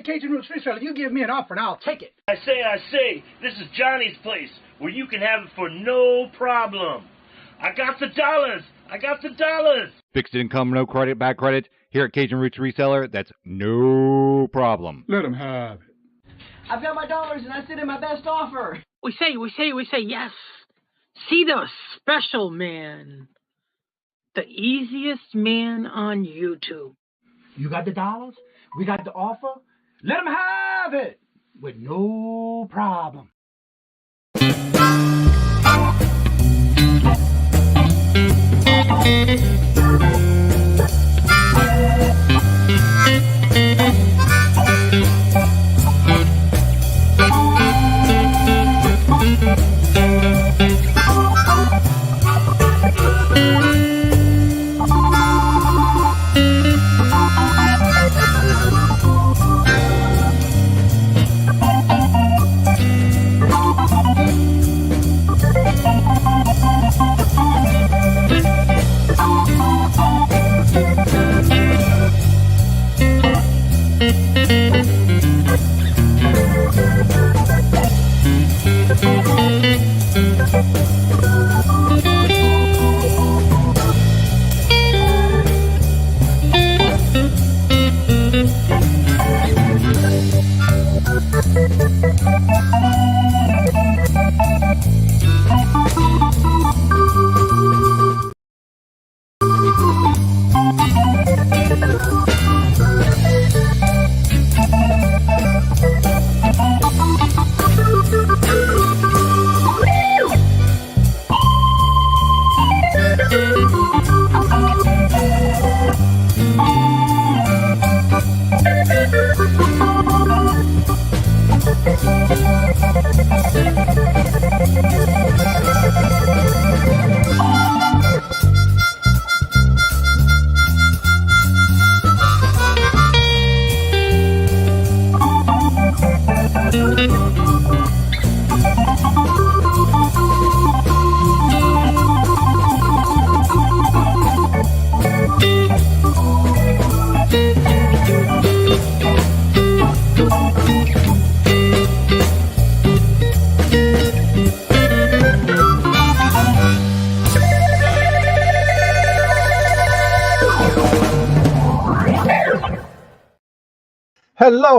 Cajun Roots Reseller, you give me an offer and I'll take it. I say, this is Johnny's place, where you can have it for no problem. I got the dollars. Fixed income, no credit, bad credit. Here at Cajun Roots Reseller, that's no problem. Let him have it. I've got my dollars and I sent in my best offer. We say yes. See the special man. The easiest man on YouTube. You got the dollars? We got the offer? Let him have it with no problem.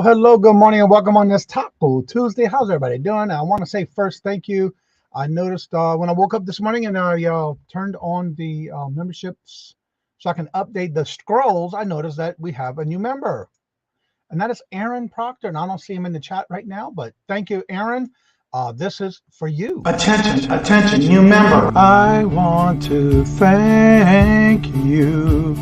Hello, good morning and welcome on this Taco Tuesday. How's everybody doing? I want to say first, thank you. I noticed when I woke up this morning and I turned on the memberships so I can update the scrolls, I noticed that we have a new member. And that is Aaron Proctor. And I don't see him in the chat right now, but thank you, Aaron. This is for you. Attention, new member. I want to thank you.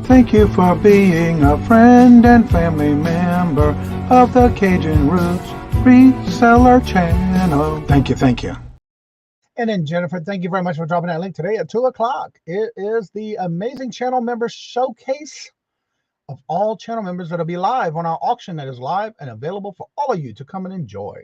Thank you for being a friend and family member of the Cajun Roots Reseller channel. Thank you. And then Jennifer, thank you very much for dropping that link today at 2 o'clock. It is the amazing channel member showcase of all channel members that'll be live on our auction that is live and available for all of you to come and enjoy.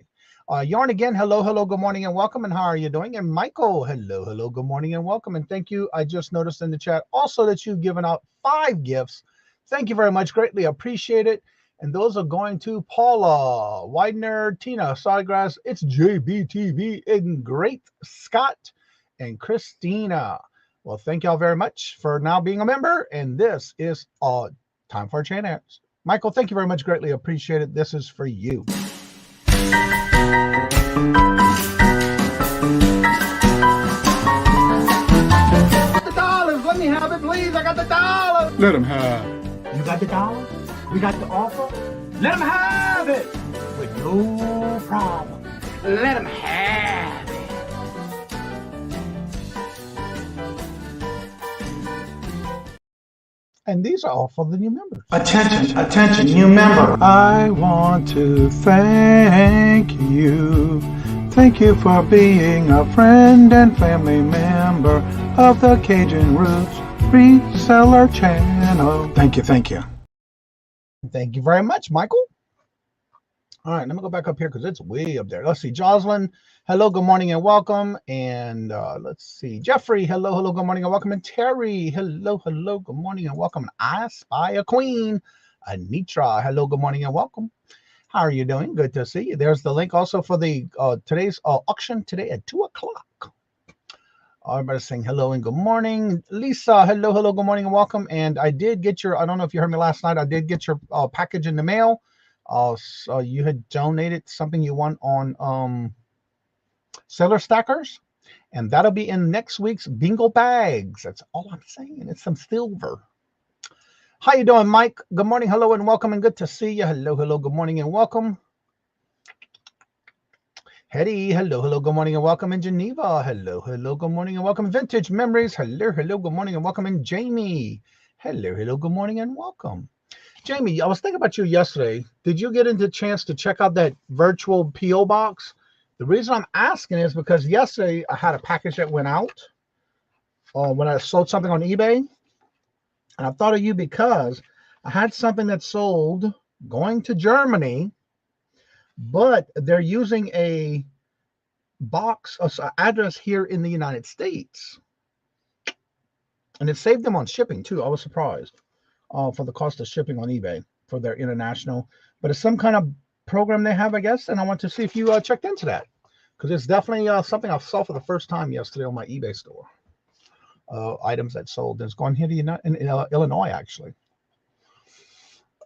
Yarn again, hello, good morning and welcome. And how are you doing? And Michael, hello, good morning and welcome. And thank you. I just noticed in the chat also that you've given out 5 gifts. Thank you very much. Greatly appreciate it. And those are going to Paula, Widener, Tina, Sawgrass, it's JBTV, and Great Scott, and Christina. Well, thank y'all very much for now being a member. And this is time for a chain ads. Michael, thank you very much. Greatly appreciate it. This is for you. The dollars, let me have it, please. I got the dollars. Let him have it. You got the dollars? We got the offer? Let him have it with no problem. Let him have it. And these are all for the new members. Attention, new member. I want to thank you. Thank you for being a friend and family member of the Cajun Roots Reseller channel. Thank you. Thank you very much, Michael. All right, let me go back up here because it's way up there. Let's see. Jocelyn, hello, good morning and welcome. And let's see. Jeffrey, hello, good morning and welcome. And Terry, hello, good morning and welcome. And I Spy a Queen. Anitra, hello, good morning and welcome. How are you doing? Good to see you. There's the link also for the today's auction today at 2 o'clock. Everybody's saying hello and good morning. Lisa, hello, hello, good morning and welcome. And I did get your, I don't know if you heard me last night, I did get your package in the mail. So you had donated something you want on Seller Stackers. And that'll be in next week's bingo bags. That's all I'm saying. It's some silver. How you doing, Mike? Good morning, hello, and welcome, and good to see you. Hello, hello, good morning, and welcome. Hetty, hello, hello, good morning, and welcome. In Geneva, hello, hello, good morning, and welcome. Vintage Memories, hello, hello, good morning, and welcome. And Jamie, hello, hello, good morning, and welcome. Jamie, I was thinking about you yesterday. Did you get into a chance to check out that virtual P.O. box? The reason I'm asking is because yesterday I had a package that went out when I sold something on eBay. And I thought of you because I had something that sold going to Germany, but they're using a box address here in the United States. And it saved them on shipping too. I was surprised for the cost of shipping on eBay for their international. But it's some kind of program they have, I guess. And I want to see if you checked into that, because it's definitely something I saw for the first time yesterday on my eBay store. Items that sold. There's going here in Illinois, actually.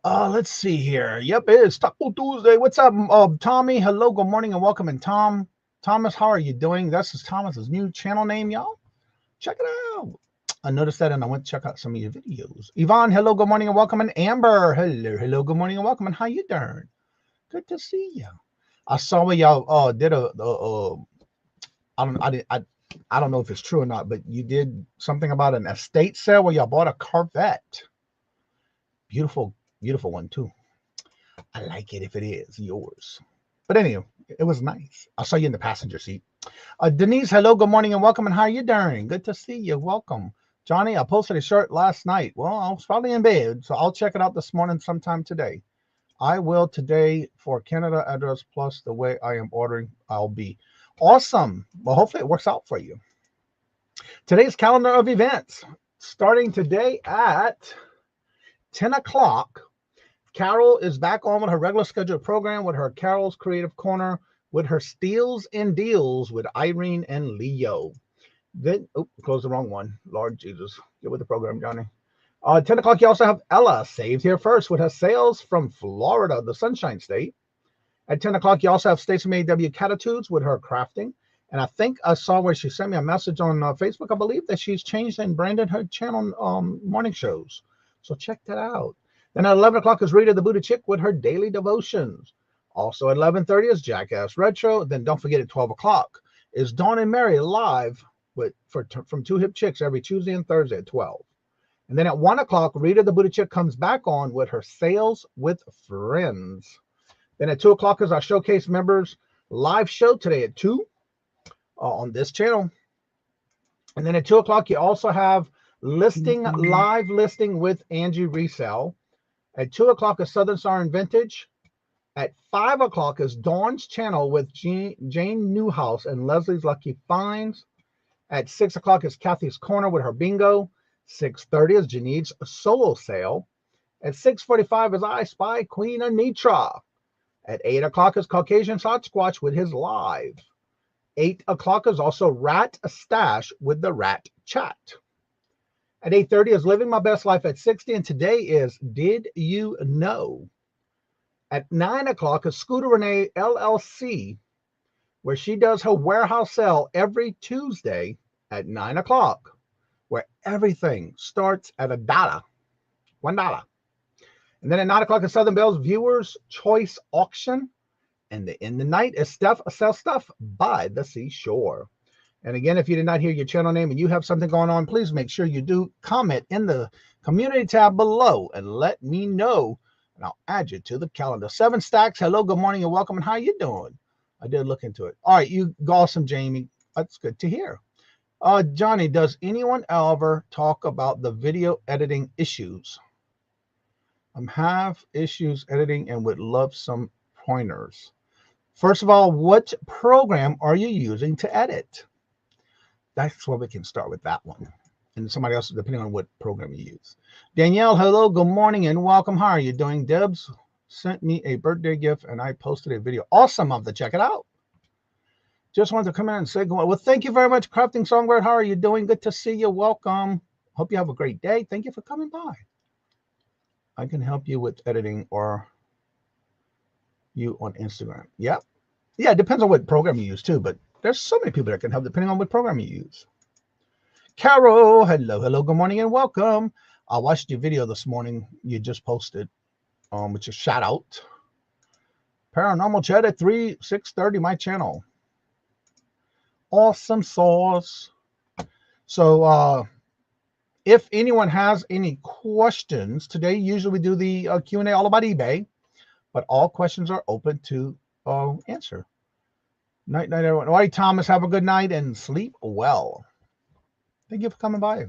Let's see here. Yep, it is Taco Tuesday. What's up, Tommy? Hello, good morning, and welcome. And Thomas, how are you doing? This is Thomas's new channel name, y'all. Check it out. I noticed that, and I went to check out some of your videos. Yvonne, hello, good morning, and welcome. And Amber, hello, hello, good morning, and welcome. And how you doing? Good to see you. I saw where y'all did I don't know if it's true or not, but you did something about an estate sale where y'all bought a Corvette. Beautiful, beautiful one too. I like it if it is yours. But anyway, it was nice. I saw you in the passenger seat. Denise, hello, good morning, and welcome. And how are you doing? Good to see you. Welcome. Johnny, I posted a shirt last night. Well, I was probably in bed, so I'll check it out this morning sometime today. I will today for Canada address plus the way I am ordering, I'll be. Awesome. Well, hopefully it works out for you. Today's calendar of events. Starting today at 10 o'clock, Carol is back on with her regular scheduled program with her Carol's Creative Corner with her Steals and Deals with Irene and Leo. Then, close the wrong one. Lord Jesus. Get with the program, Johnny. 10 o'clock, you also have Ella saved here first with her sales from Florida, the Sunshine State. At 10 o'clock, you also have Stacey May W. Catitudes with her crafting. And I think I saw where she sent me a message on Facebook, I believe, that she's changed and branded her channel morning shows. So check that out. Then at 11 o'clock is Rita the Buddha Chick with her daily devotions. Also at 11:30 is Jackass Retro. Then don't forget at 12 o'clock is Dawn and Mary live from Two Hip Chicks every Tuesday and Thursday at 12. And then at 1 o'clock, Rita the Buddha Chick comes back on with her Sales with Friends. Then at 2 o'clock is our Showcase Members live show today at 2 on this channel. And then at 2 o'clock, you also have live listing with Angie Resell. At 2 o'clock is Southern Star and Vintage. At 5 o'clock is Dawn's channel with Jane Newhouse and Leslie's Lucky Finds. At 6 o'clock is Kathy's Corner with her bingo. 6:30 is Janine's solo sale. At 6:45 is I Spy Queen Anitra. At 8 o'clock is Caucasian Sasquatch with his live. 8 o'clock is also Rat Stash with the Rat Chat. At 8:30 is Living My Best Life at 60, and today is Did You Know? At 9 o'clock is Scooter Renee LLC, where she does her warehouse sale every Tuesday at 9 o'clock, where everything starts at $1. $1. And then at 9 o'clock is Southern Belle's Viewers Choice Auction. And in the night is Steph Sells Stuff by the Seashore. And again, if you did not hear your channel name and you have something going on, please make sure you do comment in the community tab below and let me know, and I'll add you to the calendar. 7 Stacks, hello, good morning, and welcome, and how you doing? I did look into it. All right, you awesome, Jamie. That's good to hear. Johnny, does anyone ever talk about the video editing issues? I have issues editing and would love some pointers. First of all, what program are you using to edit? That's where we can start with that one. And somebody else, depending on what program you use. Danielle, hello, good morning, and welcome. How are you doing? Debs, sent me a birthday gift, and I posted a video. Awesome. I'll have to check it out. Just wanted to come in and say, well, thank you very much, Crafting Songbird. How are you doing? Good to see you. Welcome. Hope you have a great day. Thank you for coming by. I can help you with editing or you on Instagram. Yeah. Yeah, it depends on what program you use too, but there's so many people that can help depending on what program you use. Carol, hello, good morning and welcome. I watched your video this morning you just posted, which is shout out. Paranormal Chat at 6:30, my channel. Awesome sauce. So if anyone has any questions, today usually we do the Q&A all about eBay, but all questions are open to answer. Night, everyone. All right, Thomas, have a good night and sleep well. Thank you for coming by.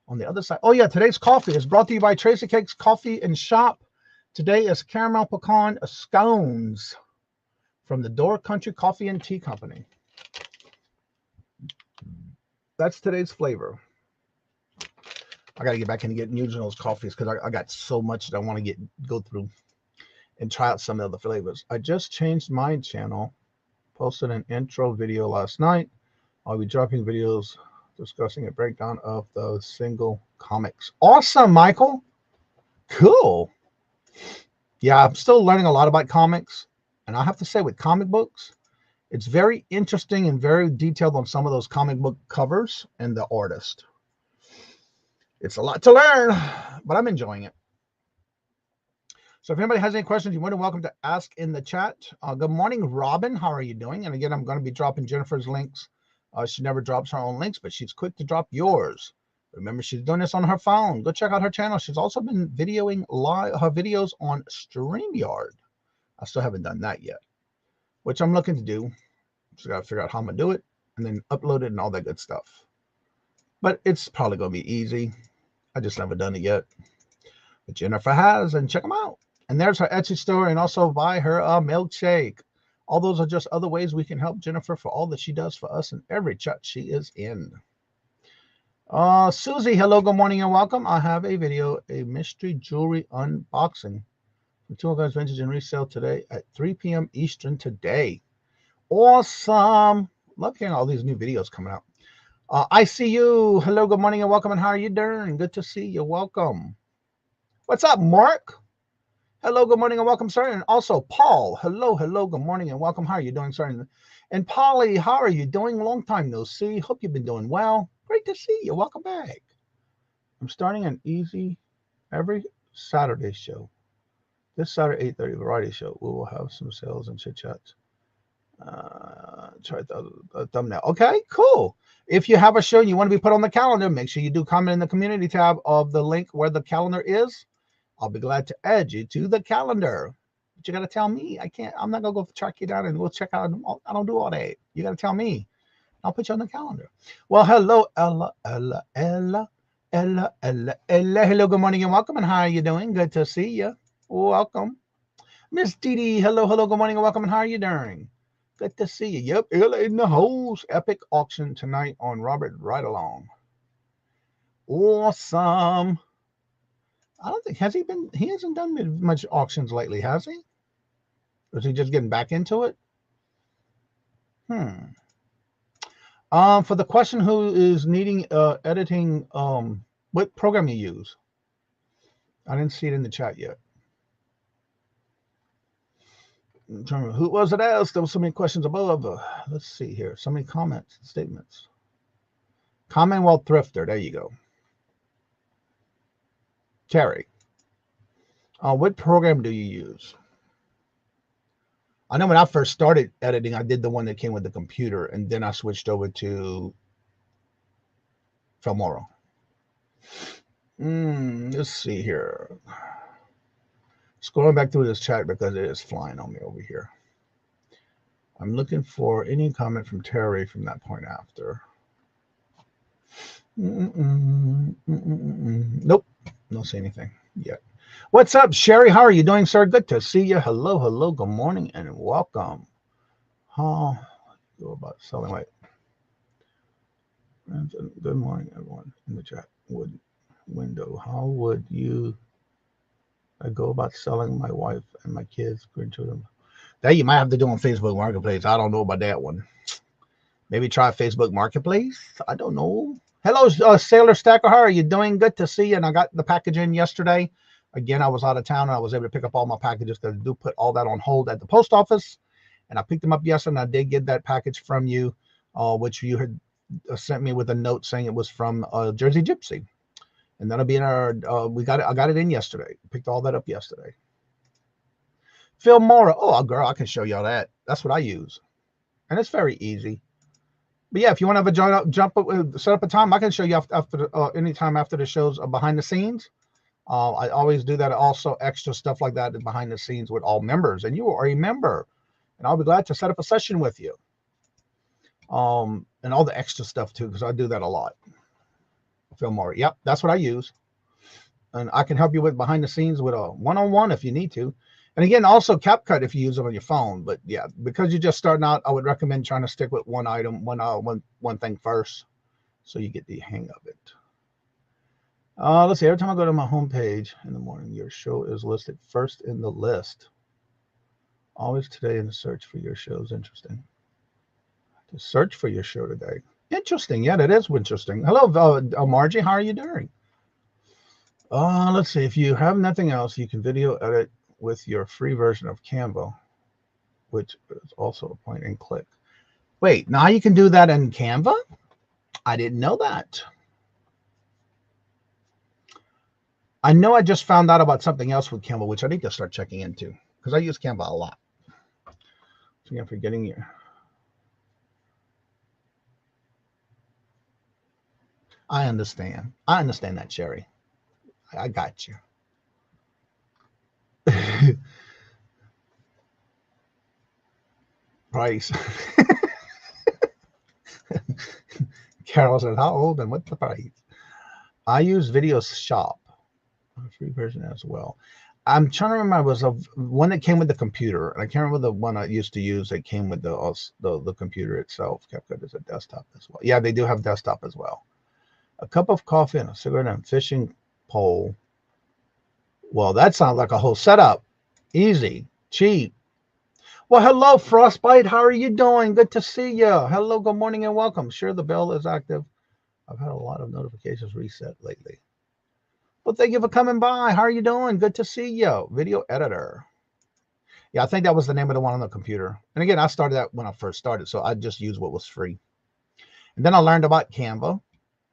On the other side, oh yeah, today's coffee is brought to you by Tracy Cakes Coffee and Shop. Today is caramel pecan scones from the Door Country Coffee and Tea Company. That's today's flavor. I got to get back in and get using those coffees because I got so much that I want to go through and try out some of the flavors. I just changed my channel, posted an intro video last night. I'll be dropping videos discussing a breakdown of those single comics. Awesome, Michael. Cool. Yeah, I'm still learning a lot about comics. And I have to say with comic books, it's very interesting and very detailed on some of those comic book covers and the artist. It's a lot to learn, but I'm enjoying it. So if anybody has any questions, you're more than welcome to ask in the chat. Good morning, Robin. How are you doing? And again, I'm going to be dropping Jennifer's links. She never drops her own links, but she's quick to drop yours. Remember, she's doing this on her phone. Go check out her channel. She's also been videoing live her videos on StreamYard. I still haven't done that yet, which I'm looking to do. Just got to figure out how I'm going to do it and then upload it and all that good stuff. But it's probably going to be easy. I just never done it yet. But Jennifer has, and check them out. And there's her Etsy store, and also buy her a milkshake. All those are just other ways we can help Jennifer for all that she does for us in every chat she is in. Susie, hello, good morning, and welcome. I have a video, a mystery jewelry unboxing from Two Guys Vintage and Resale today at 3 p.m. Eastern today. Awesome. Love hearing all these new videos coming out. I see you. Hello, good morning, and welcome. And how are you doing? Good to see you. Welcome. What's up, Mark? Hello, good morning, and welcome, sir. And also, Paul. Hello, good morning, and welcome. How are you doing, sir? And Polly, how are you doing? Long time no see. Hope you've been doing well. Great to see you. Welcome back. I'm starting an easy every Saturday show. This Saturday, 8:30 variety show. We will have some sales and chit-chats. Try the thumbnail. Okay, cool. If you have a show and you want to be put on the calendar, make sure you do comment in the community tab of the link where the calendar is. I'll be glad to add you to the calendar. But you got to tell me. I'm not going to go track you down and we'll check out. I don't do all that. You got to tell me. I'll put you on the calendar. Well, hello, Ella. Hello, good morning and welcome. And how are you doing? Good to see you. Welcome. Miss Dee Dee, hello, good morning and welcome. And how are you doing? Good to see you. Yep, Ella in the house. Epic auction tonight on Robert Ride Along. Awesome. I don't think, he hasn't done much auctions lately, has he? Or is he just getting back into it? For the question who is needing editing, what program you use? I didn't see it in the chat yet. I'm trying to remember, who was it asked? There were so many questions above. Let's see here. So many comments and statements. Commonwealth Thrifter. There you go. Terry. What program do you use? I know when I first started editing, I did the one that came with the computer, and then I switched over to Filmora. Let's see here. Scrolling back through this chat because it is flying on me over here. I'm looking for any comment from Terry from that point after. Nope, don't see anything yet. What's up, Sherry? How are you doing, sir? Good to see you. Hello, good morning, and welcome. How go about selling light? Good morning, everyone in the chat window. How would you I go about selling my wife and my kids, grandchildren. That you might have to do on Facebook Marketplace. I don't know about that one. Maybe try Facebook Marketplace. I don't know. Hello, Sailor Stacker. How are you doing? Good to see you. And I got the package in yesterday. Again, I was out of town and I was able to pick up all my packages because I do put all that on hold at the post office. And I picked them up yesterday, and I did get that package from you, which you had sent me with a note saying it was from Jersey Gypsy. And that'll be in our, I got it in yesterday. Picked all that up yesterday. Phil Mora. Oh, girl, I can show y'all that. That's what I use. And it's very easy. But yeah, if you want to have a set up a time, I can show you after anytime after the shows behind the scenes. I always do that. Also, extra stuff like that behind the scenes with all members. And you are a member. And I'll be glad to set up a session with you. And all the extra stuff too, because I do that a lot. Phil Mora. Yep, that's what I use. And I can help you with behind the scenes with a one-on-one if you need to. And again, also CapCut if you use it on your phone. But yeah, because you're just starting out, I would recommend trying to stick with one item, one thing first, so you get the hang of it. Let's see. Every time I go to my homepage in the morning, your show is listed first in the list. Always today in the search for your show is interesting. To search for your show today. Interesting. Yeah, that is interesting. Hello, Margie. How are you doing? Let's see. If you have nothing else, you can video edit with your free version of Canva, which is also a point and click. Wait, now you can do that in Canva? I didn't know that. I know I just found out about something else with Canva, which I need to start checking into because I use Canva a lot. So again, forgetting your... I understand. I understand that, Sherry. I got you. Price. Carol said, how old and what's the price? I use Video Shop, a free version as well. I'm trying to remember, it was one that came with the computer, and I can't remember the one I used to use that came with the computer itself. CapCut is a desktop as well. Yeah, they do have desktop as well. A cup of coffee and a cigarette and fishing pole. Well, that sounds like a whole setup. Easy, cheap. Well, hello, Frostbite. How are you doing? Good to see you. Hello, good morning, and welcome. Sure, the bell is active. I've had a lot of notifications reset lately. Well, thank you for coming by. How are you doing? Good to see you. Video editor. Yeah, I think that was the name of the one on the computer. And again, I started that when I first started, so I just used what was free. And then I learned about Canva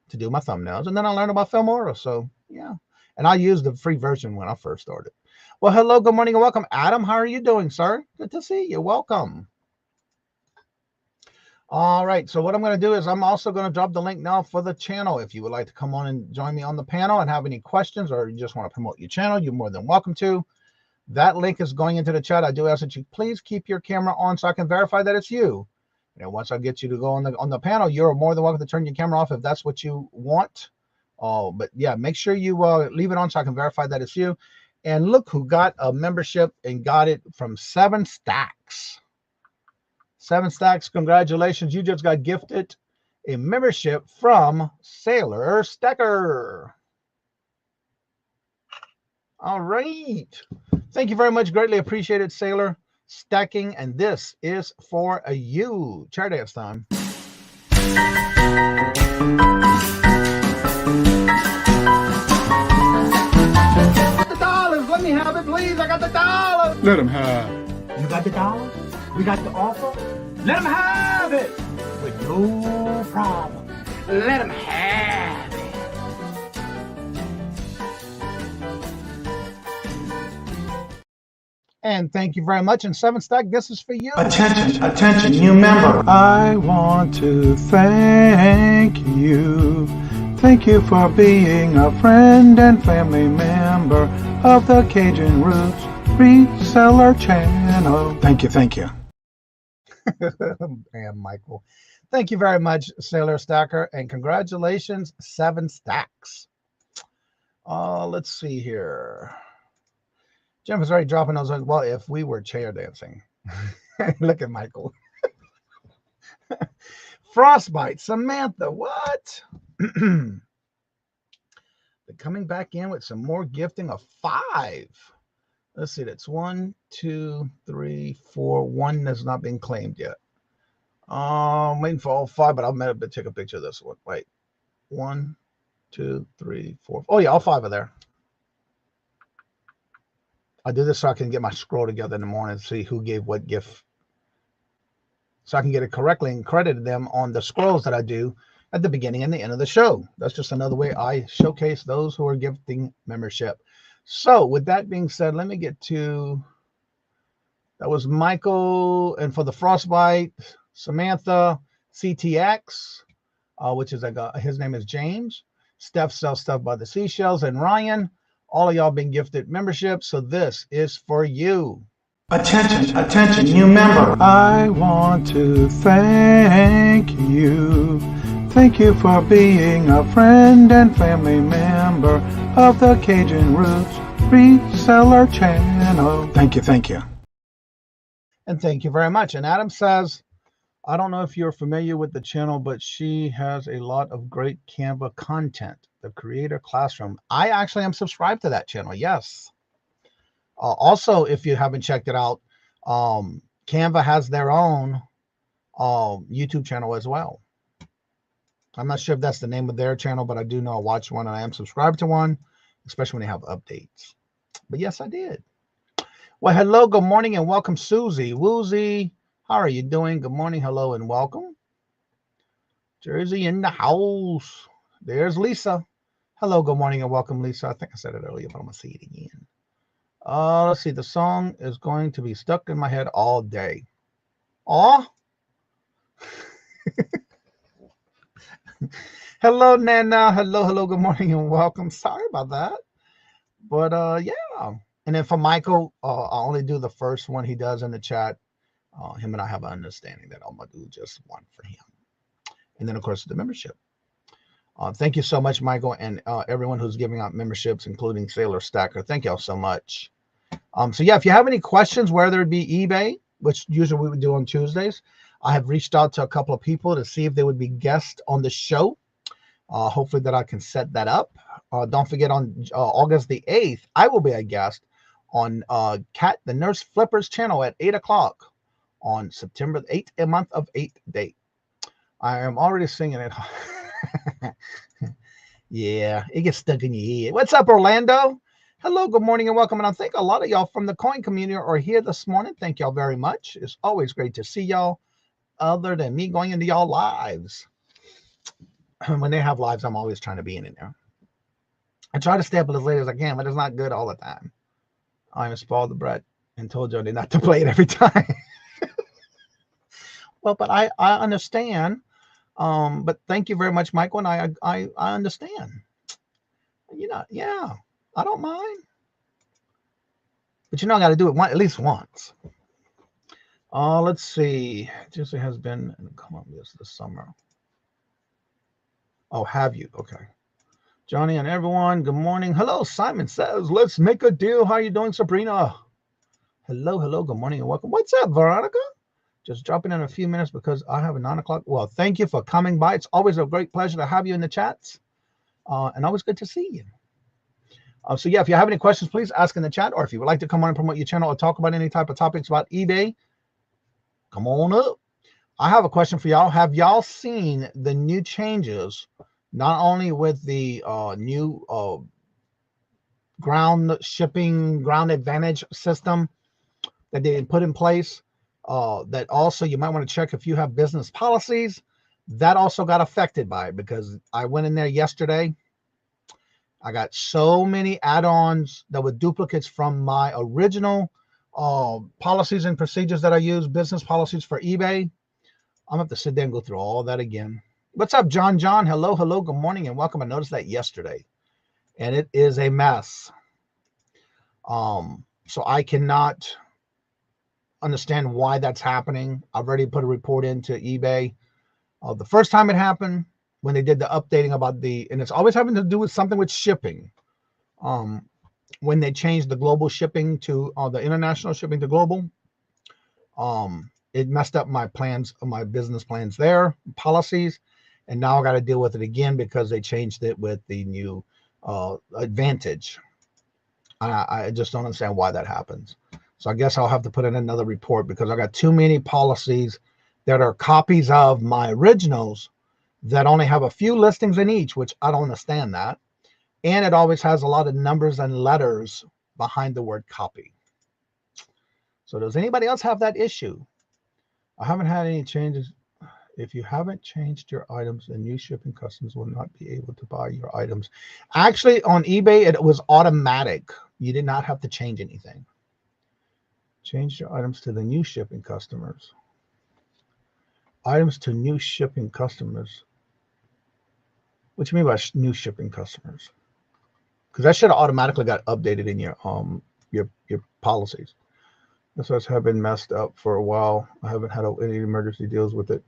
to do my thumbnails. And then I learned about Filmora. So, yeah. And I used the free version when I first started. Well, hello, good morning, and welcome. Adam, how are you doing, sir? Good to see you. Welcome. All right, so what I'm going to do is I'm also going to drop the link now for the channel. If you would like to come on and join me on the panel and have any questions, or you just want to promote your channel, you're more than welcome to. That link is going into the chat. I do ask that you please keep your camera on so I can verify that it's you. And once I get you to go on the panel, you're more than welcome to turn your camera off if that's what you want. But yeah, make sure you leave it on so I can verify that it's you. And look who got a membership and got it from 7 Stacks. 7 Stacks, congratulations. You just got gifted a membership from Sailor Stacker. All right. Thank you very much. Greatly appreciated, Sailor Stacking. And this is for you. Chair dance time. $50. Let me have it, please. I got the $. Let him have. You got the $? We got the offer? Let him have it with no problem. Let him have it. And thank you very much. And 7 Stack, this is for you. Attention, attention, new member. I want to thank you. Thank you for being a friend and family member of the Kajun Roots Reseller channel. Thank you, thank you. And Michael, thank you very much, Sailor Stacker, and congratulations, 7 Stacks. Let's see here. Jennifer's already dropping those. Well, if we were chair dancing. Look at Michael. Frostbite, Samantha, what? They're coming back in with some more gifting of 5. Let's see. That's 1, 2, 3, 4. One has not been claimed yet. I'm waiting for all 5, but I'm going to take a picture of this one. Wait. 1, 2, 3, 4. Oh, yeah, all 5 are there. I do this so I can get my scroll together in the morning and see who gave what gift, so I can get it correctly and credit them on the scrolls that I do at the beginning and the end of the show. That's just another way I showcase those who are gifting membership. So with that being said, let me get to, that was Michael, and for the Frostbite, Samantha, CTX, which is his name is James. Steph sells stuff by the seashells, and Ryan. All of y'all been gifted membership, so this is for you. Attention, attention, new member. I want to thank you. Thank you for being a friend and family member of the Kajun Roots Reseller channel. Thank you, thank you. And thank you very much. And Adam says, I don't know if you're familiar with the channel, but she has a lot of great Canva content, the Creator Classroom. I actually am subscribed to that channel, yes. Also, if you haven't checked it out, Canva has their own YouTube channel as well. I'm not sure if that's the name of their channel, but I do know I watch one and I am subscribed to one, especially when they have updates. But yes, I did. Well, hello, good morning, and welcome, Susie. Woozy, how are you doing? Good morning, hello, and welcome. Jersey in the house. There's Lisa. Hello, good morning, and welcome, Lisa. I think I said it earlier, but I'm going to say it again. Let's see. The song is going to be stuck in my head all day. Aw. Hello, Nana. Hello, good morning, and welcome. Sorry about that. But, yeah. And then for Michael, I'll only do the first one he does in the chat. Him and I have an understanding that I'm going to do just one for him. And then, of course, the membership. Thank you so much, Michael, and everyone who's giving out memberships, including Sailor Stacker. Thank y'all so much. So, yeah, if you have any questions, whether it be eBay, which usually we would do on Tuesdays, I have reached out to a couple of people to see if they would be guests on the show. Hopefully that I can set that up. Don't forget, on August the 8th, I will be a guest on Kat the Nurse Flipper's channel at 8 o'clock on September 8th, a month of 8th date. I am already singing it. Yeah, it gets stuck in your head. What's up, Orlando? Hello, good morning, and welcome. And I think a lot of y'all from the coin community are here this morning. Thank y'all very much. It's always great to see y'all, other than me going into y'all lives. When they have lives, I'm always trying to be in there. I try to stay up as late as I can, but it's not good all the time. I'm spoiled the brat and told Jody not to play it every time. Well, but I understand. But thank you very much, Michael, and I understand. You know, yeah, I don't mind. But you know, I got to do it at least once. Let's see. Jesse has been in Columbus this summer. Oh, have you? Okay. Johnny and everyone, good morning. Hello, Simon says, let's make a deal. How are you doing, Sabrina? Hello, good morning and welcome. What's up, Veronica? Just dropping in a few minutes because I have a 9 o'clock. Well, thank you for coming by. It's always a great pleasure to have you in the chats. And always good to see you. So, yeah, if you have any questions, please ask in the chat. Or if you would like to come on and promote your channel or talk about any type of topics about eBay, come on up. I have a question for y'all. Have y'all seen the new changes, not only with the new ground shipping, ground advantage system that they put in place, that also you might want to check if you have business policies, that also got affected by it, because I went in there yesterday. I got so many add-ons that were duplicates from my original policies and procedures that I use, business policies for eBay. I'm going to have to sit there and go through all that again. What's up, John? Hello, good morning, and welcome. I noticed that yesterday, and it is a mess. So I cannot understand why that's happening. I've already put a report into eBay. The first time it happened, when they did the updating about and it's always having to do with something with shipping. When they changed the global shipping to the international shipping to global, it messed up my plans, my business plans there, policies. And now I got to deal with it again because they changed it with the new advantage. I just don't understand why that happens. So I guess I'll have to put in another report because I got too many policies that are copies of my originals that only have a few listings in each, which I don't understand that. And it always has a lot of numbers and letters behind the word copy. So does anybody else have that issue? I haven't had any changes. If you haven't changed your items, then new shipping customers will not be able to buy your items. Actually, on eBay, it was automatic. You did not have to change anything. Change your items to the new shipping customers. Items to new shipping customers. What do you mean by new shipping customers? Because that should have automatically got updated in your policies. This has been messed up for a while. I haven't had any emergency deals with it.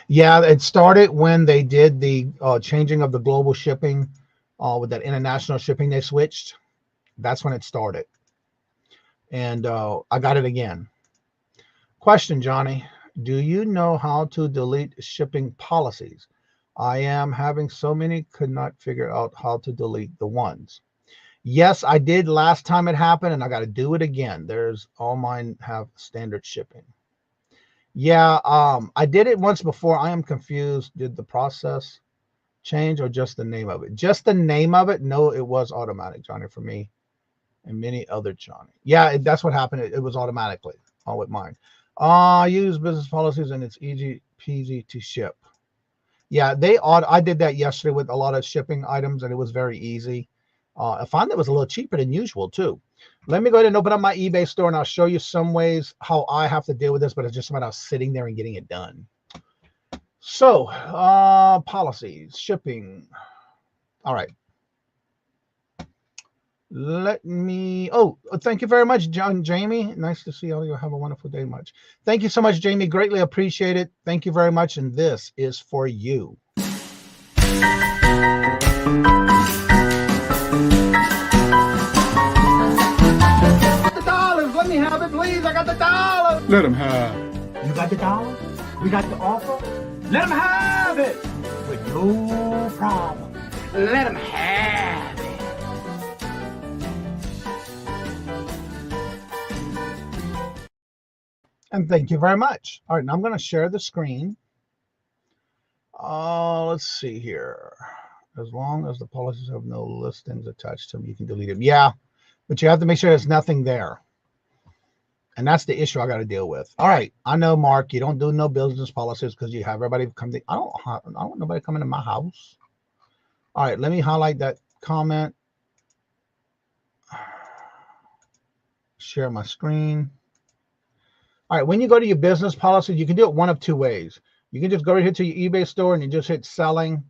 Yeah, it started when they did the changing of the global shipping with that international shipping they switched. That's when it started. And I got it again. Question, Johnny. Do you know how to delete shipping policies? I am having so many, could not figure out how to delete the ones. Yes, I did last time it happened, and I got to do it again. All mine have standard shipping. Yeah, I did it once before. I am confused. Did the process change or just the name of it? Just the name of it? No, it was automatic, Johnny, for me and many other Johnny. Yeah, that's what happened. It was automatically all with mine. I use business policies and it's easy peasy to ship. Yeah, I did that yesterday with a lot of shipping items and it was very easy. I found it was a little cheaper than usual too. Let me go ahead and open up my eBay store and I'll show you some ways how I have to deal with this, but it's just about sitting there and getting it done. So, policies, shipping. All right. Let me, thank you very much, Jamie. Nice to see you. Have a wonderful day. Much. Thank you so much, Jamie. Greatly appreciate it. Thank you very much. And this is for you. Let me have it, please. I got the $. Let him have. You got the $? We got the offer? Let him have it with no problem. Let him have it. And thank you very much. All right, now I'm going to share the screen. Let's see here. As long as the policies have no listings attached to them, you can delete them. Yeah, but you have to make sure there's nothing there. And that's the issue I got to deal with. All right, I know, Mark, you don't do no business policies because you have everybody come to. I don't want nobody coming to my house. All right, let me highlight that comment. Share my screen. All right, when you go to your business policy, you can do it one of two ways. You can just go right here to your eBay store and you just hit selling.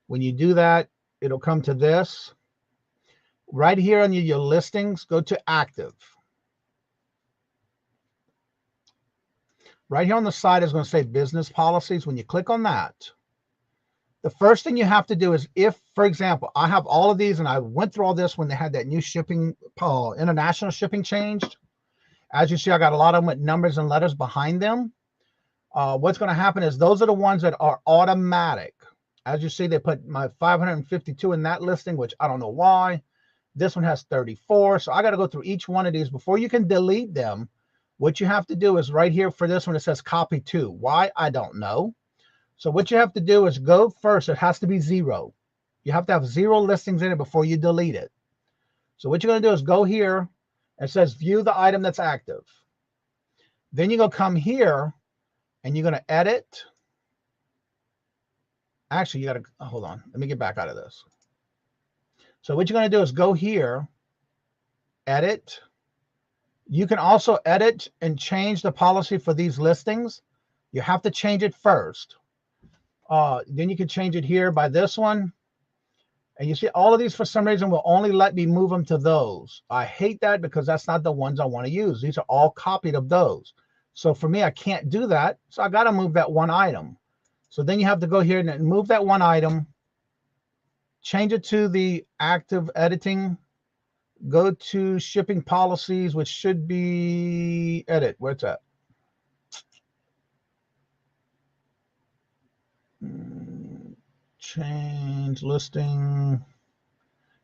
When you do that, it'll come to this. Right here on your listings, go to active. Right here on the side is going to say business policies. When you click on that, the first thing you have to do is if, for example, I have all of these and I went through all this when they had that new shipping, international shipping changed. As you see, I got a lot of them with numbers and letters behind them. What's going to happen is those are the ones that are automatic. As you see, they put my 552 in that listing, which I don't know why. This one has 34. So I got to go through each one of these before you can delete them. What you have to do is right here for this one, it says copy to. Why? I don't know. So what you have to do is go first. It has to be 0. You have to have 0 listings in it before you delete it. So what you're going to do is go here. It says view the item that's active. Then you're going to come here and you're going to edit. Actually, you got to hold on. Let me get back out of this. So what you're going to do is go here, edit. You can also edit and change the policy for these listings. You have to change it first. Then you can change it here by this one. And you see all of these for some reason will only let me move them to those. I hate that because that's not the ones I want to use. These are all copied of those. So for me, I can't do that. So I got to move that one item. So then you have to go here and move that one item, change it to the active editing, go to shipping policies, which should be edit. Where's that? Change listing.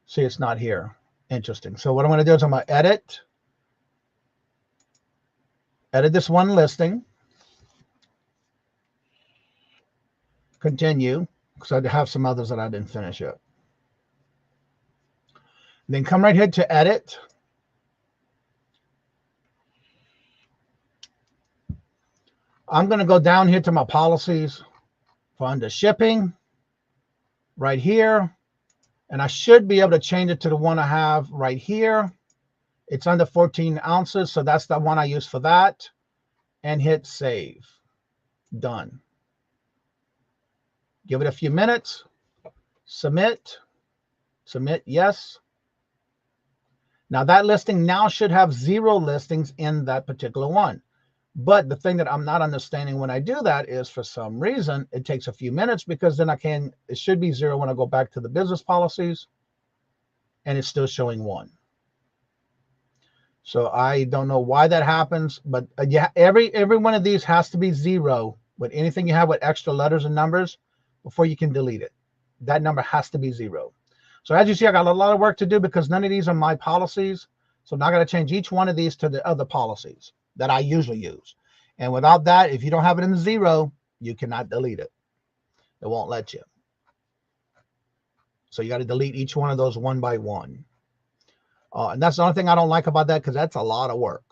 See, it's not here. Interesting. So what I'm going to do is I'm going to edit this one listing. Continue, because I have some others that I didn't finish yet. Then come right here to edit. I'm going to go down here to my policies for under shipping right here. And I should be able to change it to the one I have right here. It's under 14 ounces. So that's the one I use for that. And hit save. Done. Give it a few minutes. Submit. Submit, yes. Now that listing now should have 0 listings in that particular one. But the thing that I'm not understanding when I do that is, for some reason, it takes a few minutes, because then it should be 0 when I go back to the business policies, and it's still showing 1. So I don't know why that happens, but yeah, every one of these has to be 0 with anything you have with extra letters and numbers before you can delete it. That number has to be 0. So as you see, I got a lot of work to do because none of these are my policies. So now I got to change each one of these to the other policies that I usually use. And without that, if you don't have it in the 0, you cannot delete it. It won't let you. So you got to delete each one of those one by one. And that's the only thing I don't like about that, because that's a lot of work.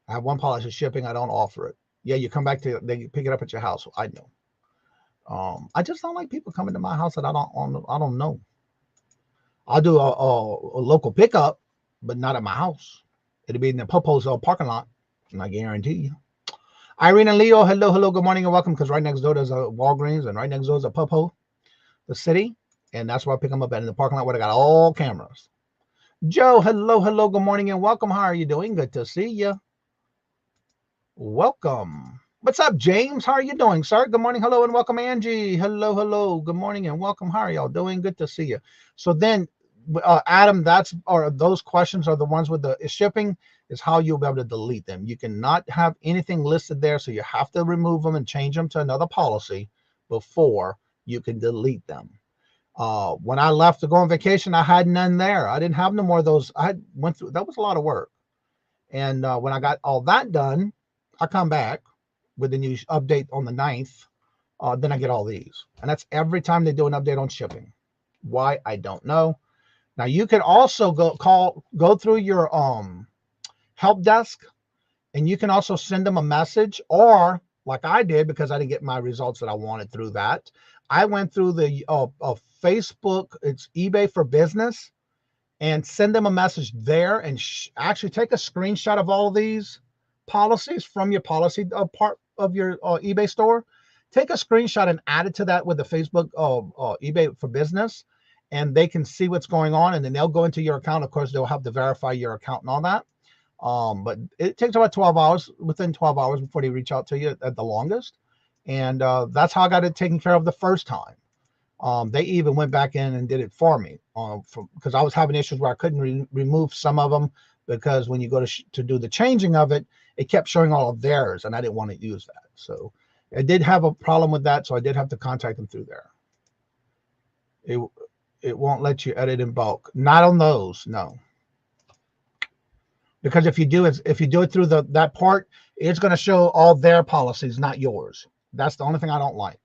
I have one policy shipping. I don't offer it. Yeah, you come back to, they pick it up at your house. I know. I just don't like people coming to my house that I don't know. I'll do a local pickup, but not at my house. It'll be in the Popo's parking lot, and I guarantee you. Irene and Leo, hello, good morning and welcome, because right next door there's a Walgreens, and right next door is a Popo, the city, and that's where I pick them up at, in the parking lot where they got all cameras. Joe, hello, good morning and welcome. How are you doing? Good to see you. Welcome. What's up, James? How are you doing, sir? Good morning, hello, and welcome, Angie. Hello, good morning and welcome. How are y'all doing? Good to see you. So then, Adam, those questions are the ones with the shipping, is how you'll be able to delete them. You cannot have anything listed there, so you have to remove them and change them to another policy before you can delete them. When I left to go on vacation, I had none there. I didn't have no more of those. I went through, that was a lot of work. And when I got all that done, I come back with the new update on the 9th. Then I get all these. And that's every time they do an update on shipping. Why? I don't know. Now you can also go through your help desk, and you can also send them a message, or like I did, because I didn't get my results that I wanted through that. I went through the Facebook, it's eBay for Business, and send them a message there, and actually take a screenshot of all of these policies from your policy part of your eBay store. Take a screenshot and add it to that with the Facebook eBay for Business, and they can see what's going on, and then they'll go into your account. Of course, they'll have to verify your account and all that. But it takes about 12 hours, within 12 hours before they reach out to you at the longest. And that's how I got it taken care of the first time. They even went back in and did it for me, because I was having issues where I couldn't remove some of them, because when you go to do the changing of it, it kept showing all of theirs, and I didn't want to use that. So I did have a problem with that, so I did have to contact them through there. It won't let you edit in bulk. Not on those, no. Because if you do it through that part, it's going to show all their policies, not yours. That's the only thing I don't like.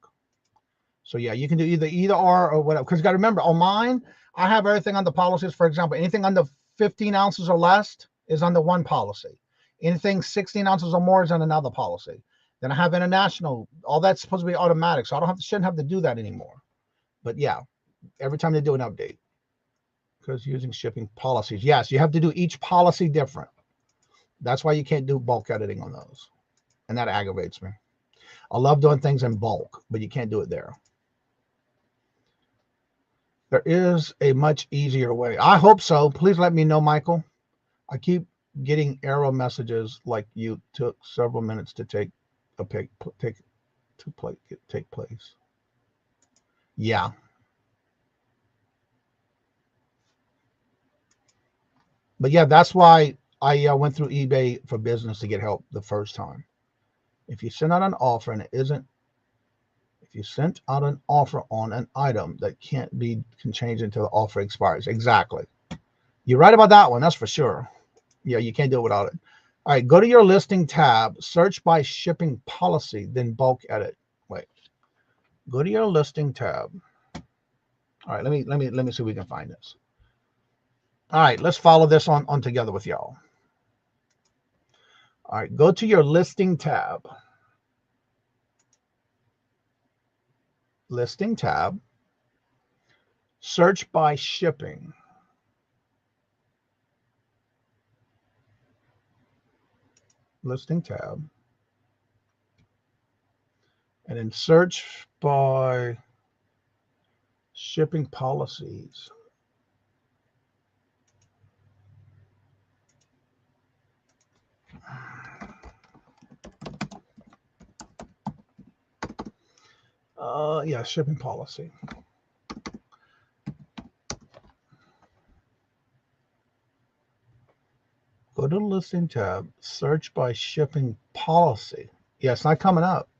So yeah, you can do either or whatever. Because you got to remember, on mine, I have everything on the policies. For example, anything under 15 ounces or less is under one policy. Anything 16 ounces or more is on another policy. Then I have international. All that's supposed to be automatic, so I shouldn't have to do that anymore. But yeah, every time they do an update. Because using shipping policies, yes, you have to do each policy different. That's why you can't do bulk editing on those, and that aggravates me. I love doing things in bulk, but you can't do it there. There is a much easier way. I hope so. Please let me know, Michael. I keep getting error messages like you took several minutes to take place. Yeah. But yeah, that's why I went through eBay for Business to get help the first time. If you send out an offer and it isn't, if If you sent out an offer on an item that can change until the offer expires. Exactly. You're right about that one. That's for sure. Yeah, you can't do it without it. All right, go to your listing tab, search by shipping policy, then bulk edit. Wait. Go to your listing tab. All right, let me see if we can find this. All right, let's follow this on together with y'all. All right, go to your listing tab. Listing tab. Search by shipping. Listing tab. And then search by shipping policies. Yeah, shipping policy. Go to the listing tab, search by shipping policy. Yeah, it's not coming up.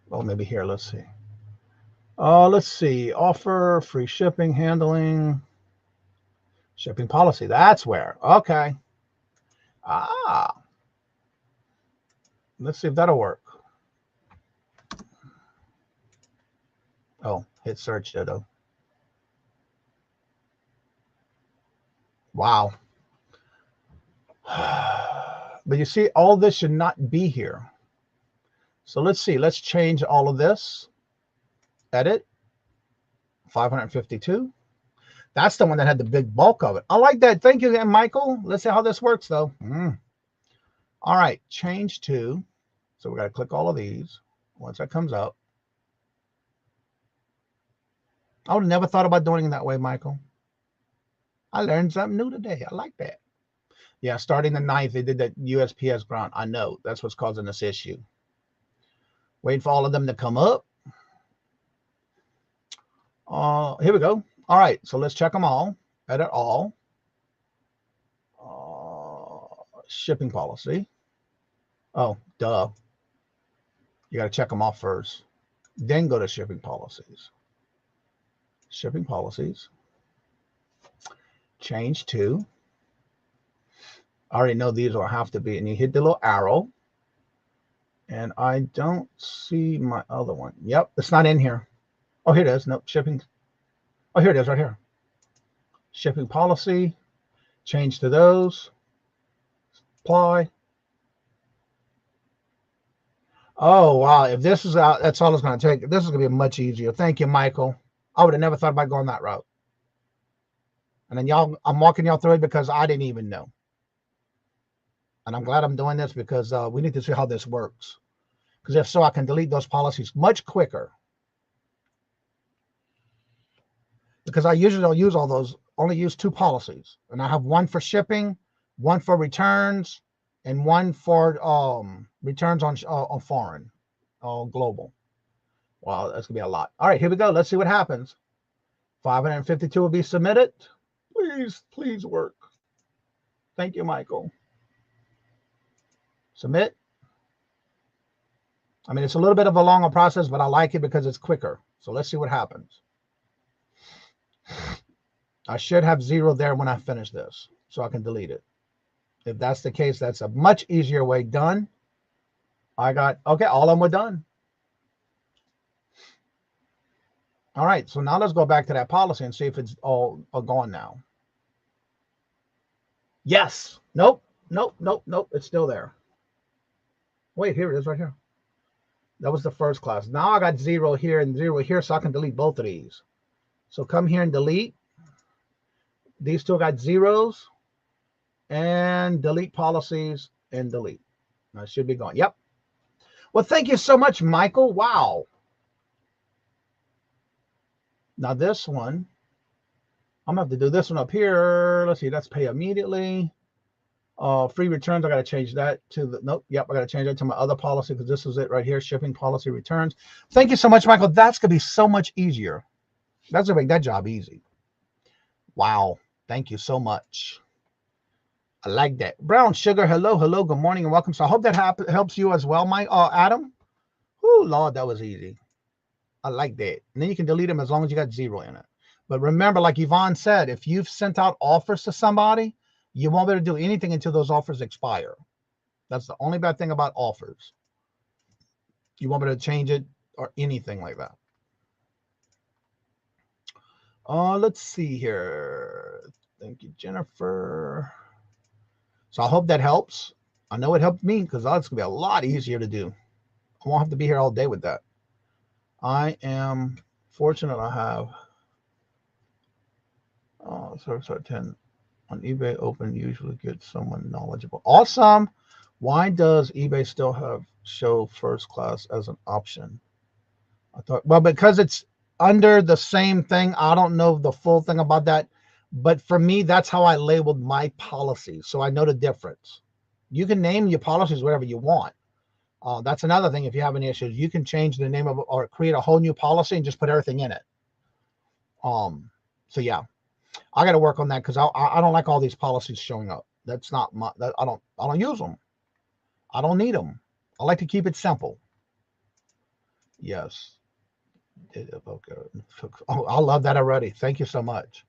Well, maybe here, let's see. Let's see, offer, free shipping, handling, shipping policy. That's where, okay. Let's see if that'll work. Oh, hit search, though. Wow. But you see, all this should not be here. So let's see. Let's change all of this. Edit. 552. That's the one that had the big bulk of it. I like that. Thank you again, Michael. Let's see how this works, though. All right. Change to. So we got to click all of these. Once that comes up. I would have never thought about doing it that way, Michael. I learned something new today. I like that. Yeah, starting the 9th, they did that USPS ground. I know. That's what's causing this issue. Wait for all of them to come up. Here we go. All right, so let's check them all. Edit all. Shipping policy. Oh, duh. You got to check them off first. Then go to shipping policies. Shipping policies. Change to. I already know these will have to be. And you hit the little arrow. And I don't see my other one. Yep, it's not in here. Oh, here it is. Nope, shipping. Oh, here it is right here. Shipping policy. Change to those. Apply. Oh, wow. If this is out, that's all it's going to take. This is going to be much easier. Thank you, Michael. I would have never thought about going that route. And then y'all, I'm walking y'all through it because I didn't even know. And I'm glad I'm doing this because we need to see how this works. Because if so, I can delete those policies much quicker. Because I usually don't use all those, only use 2 policies. And I have one for shipping, one for returns, and one for returns on foreign, global. Wow, that's going to be a lot. All right, here we go. Let's see what happens. 552 will be submitted. Please work. Thank you, Michael. Submit. I mean, it's a little bit of a longer process, but I like it because it's quicker. So let's see what happens. I should have 0 there when I finish this, so I can delete it. If that's the case, that's a much easier way. Done. I got, okay, all of them were done. All right, so now let's go back to that policy and see if it's all gone now. Yes. Nope. It's still there. Wait, here it is right here. That was the first class. Now I got 0 here and 0 here, so I can delete both of these. So come here and delete. These 2 got 0s. And delete policies and delete. Now it should be gone. Yep. Well, thank you so much, Michael. Wow. Now this one, I'm going to have to do this one up here. Let's see, that's pay immediately. Free returns, I got to change that to the, nope, yep, I got to change that to my other policy because this is it right here, shipping policy returns. Thank you so much, Michael. That's going to be so much easier. That's going to make that job easy. Wow. Thank you so much. I like that. Brown Sugar, hello, good morning, and welcome. So I hope that helps you as well, Adam. Oh, Lord, that was easy. I like that. And then you can delete them as long as you got 0 in it. But remember, like Yvonne said, if you've sent out offers to somebody, you won't be able to do anything until those offers expire. That's the only bad thing about offers. You won't be able to change it or anything like that. Let's see here. Thank you, Jennifer. So I hope that helps. I know it helped me because that's going to be a lot easier to do. I won't have to be here all day with that. I am fortunate I have service 10 on eBay open, usually get someone knowledgeable. Awesome. Why does eBay still have show first class as an option? I thought, well, because it's under the same thing. I don't know the full thing about that, but for me, that's how I labeled my policies. So I know the difference. You can name your policies whatever you want. That's another thing. If you have any issues, you can change the name of it or create a whole new policy and just put everything in it. So yeah, I got to work on that because I don't like all these policies showing up. That's not my. I don't use them. I don't need them. I like to keep it simple. Yes. Okay. Oh, I love that already. Thank you so much.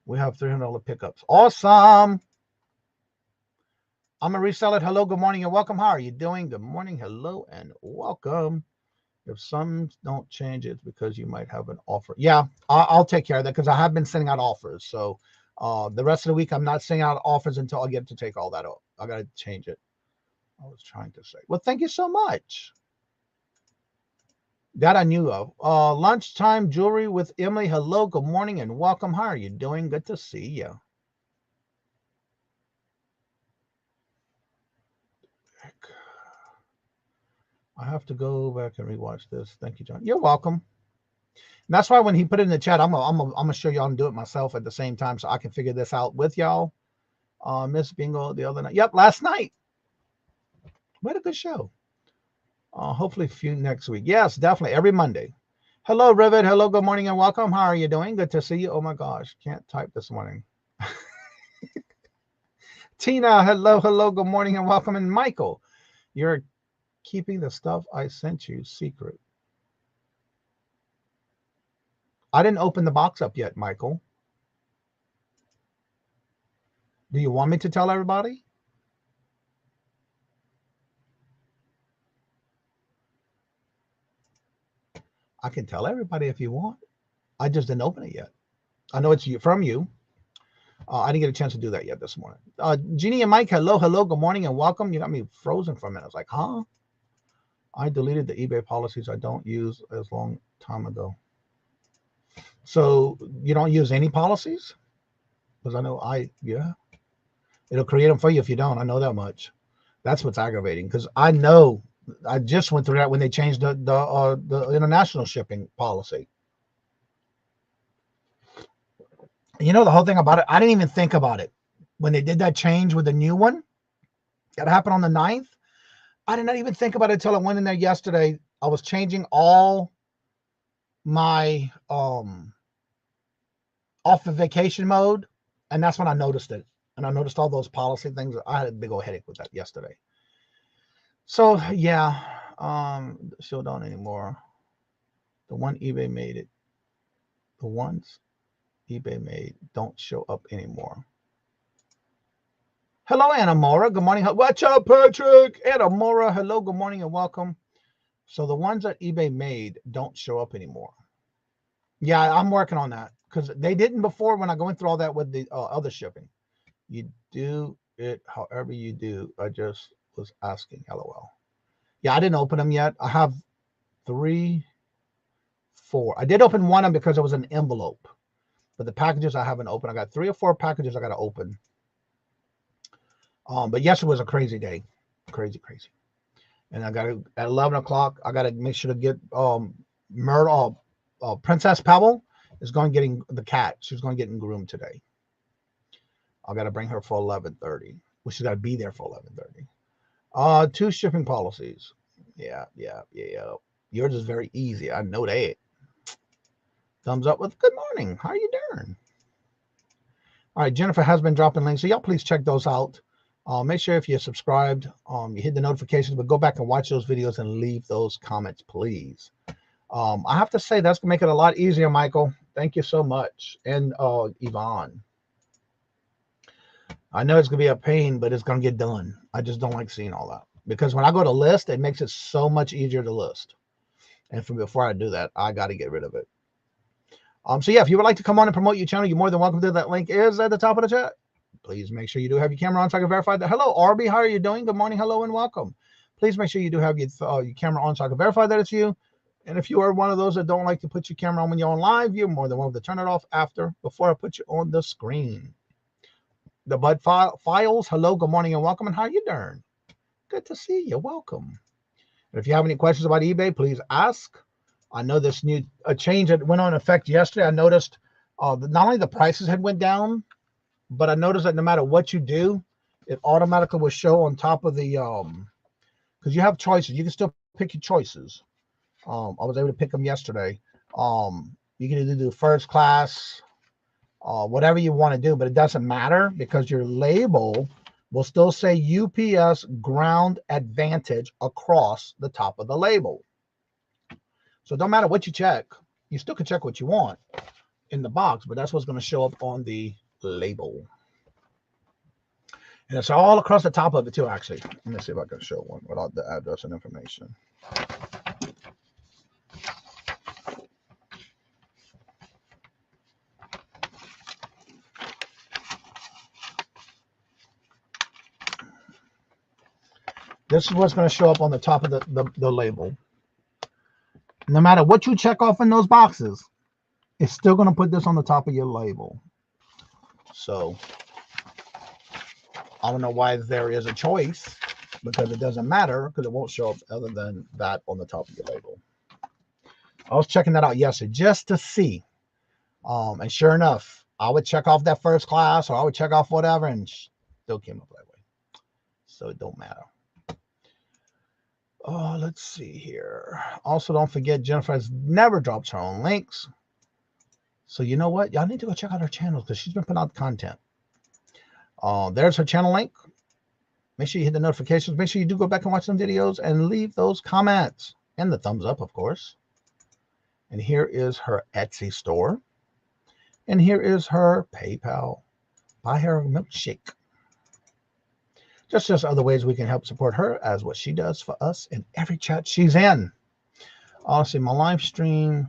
We have $300 pickups. Awesome. I'm a reseller. Hello, good morning, and welcome. How are you doing? Good morning, hello, and welcome. If some don't change it because you might have an offer. Yeah, I'll take care of that because I have been sending out offers. So the rest of the week, I'm not sending out offers until I get to take all that off. I got to change it. I was trying to say. Well, thank you so much. That I knew of. Lunchtime jewelry with Emily. Hello, good morning, and welcome. How are you doing? Good to see you. I have to go back and rewatch this. Thank you, John. You're welcome. And that's why when he put it in the chat, I'm gonna show y'all and do it myself at the same time so I can figure this out with y'all. Miss Bingo the other night. Yep, last night. What a good show. Hopefully a few next week. Yes, definitely. Every Monday. Hello, Rivet. Hello, good morning, and welcome. How are you doing? Good to see you. Oh my gosh, can't type this morning. Tina, hello, good morning, and welcome. And Michael, you're keeping the stuff I sent you secret. I didn't open the box up yet, Michael. Do you want me to tell everybody? I can tell everybody if you want. I just didn't open it yet. I know it's from you. I didn't get a chance to do that yet this morning. Jeannie and Mike, hello, good morning, and welcome. You got me frozen for a minute. I was like, huh? I deleted the eBay policies I don't use as long time ago. So you don't use any policies? Because I know yeah. It'll create them for you if you don't. I know that much. That's what's aggravating because I know I just went through that when they changed the international shipping policy. You know, the whole thing about it, I didn't even think about it. When they did that change with the new one, that happened on the 9th. I did not even think about it until I went in there yesterday. I was changing all my off of vacation mode, and that's when I noticed it. And I noticed all those policy things. I had a big old headache with that yesterday. So yeah, still don't anymore. The one eBay made it. The ones eBay made don't show up anymore. Hello, Anamora. Good morning. What's up, Patrick? Anamora. Hello, good morning, and welcome. So the ones that eBay made don't show up anymore. Yeah, I'm working on that because they didn't before when I went through all that with the other shipping. You do it however you do. I just was asking. LOL. Yeah, I didn't open them yet. I have 3, 4. I did open one of them because it was an envelope, but the packages I haven't opened. I got 3 or 4 packages I got to open. But yesterday was a crazy day, crazy. And I got to, at 11 o'clock, I got to make sure to get Princess Pebble is going getting the cat. She's going getting groomed today. I got to bring her for 11:30. Well, she's got to be there for 11:30. 2 shipping policies. Yeah. Yours is very easy. I know that. Thumbs up with good morning. How are you doing? All right, Jennifer has been dropping links, so y'all please check those out. Make sure if you're subscribed, you hit the notifications, but go back and watch those videos and leave those comments, please. I have to say that's gonna make it a lot easier, Michael. Thank you so much. And Yvonne. I know it's gonna be a pain, but it's gonna get done. I just don't like seeing all that because when I go to list, it makes it so much easier to list. And before I do that, I got to get rid of it. So yeah, if you would like to come on and promote your channel, you're more than welcome to. That link is at the top of the chat. Please make sure you do have your camera on so I can verify that. Hello, Arby, how are you doing? Good morning, hello, and welcome. Please make sure you do have your camera on so I can verify that it's you. And if you are one of those that don't like to put your camera on when you're on live, you're more than welcome to turn it off before I put you on the screen. The Bud Files, hello, good morning, and welcome. And how you doing? Good to see you. Welcome. And if you have any questions about eBay, please ask. I know this new change that went on effect yesterday. I noticed not only the prices had went down, but I noticed that no matter what you do, it automatically will show on top of the because you have choices. You can still pick your choices. I was able to pick them yesterday. You can either do first class, whatever you want to do, but it doesn't matter because your label will still say UPS Ground Advantage across the top of the label. So it don't matter what you check. You still can check what you want in the box, but that's what's going to show up on the label. And it's all across the top of it too, actually. Let me see if I can show one without the address and information. This is what's going to show up on the top of the label. No matter what you check off in those boxes, it's still going to put this on the top of your label. So I don't know why there is a choice, because it doesn't matter, because it won't show up other than that on the top of your label. I was checking that out yesterday just to see. And sure enough, I would check off that first class or I would check off whatever and still came up that way. So it don't matter. Oh, let's see here. Also, don't forget, Jennifer has never dropped her own links. So you know what? Y'all need to go check out her channel because she's been putting out content. There's her channel link. Make sure you hit the notifications. Make sure you do go back and watch some videos and leave those comments and the thumbs up, of course. And here is her Etsy store. And here is her PayPal. Buy her a milkshake. Just other ways we can help support her as what she does for us in every chat she's in. I'll see my live stream.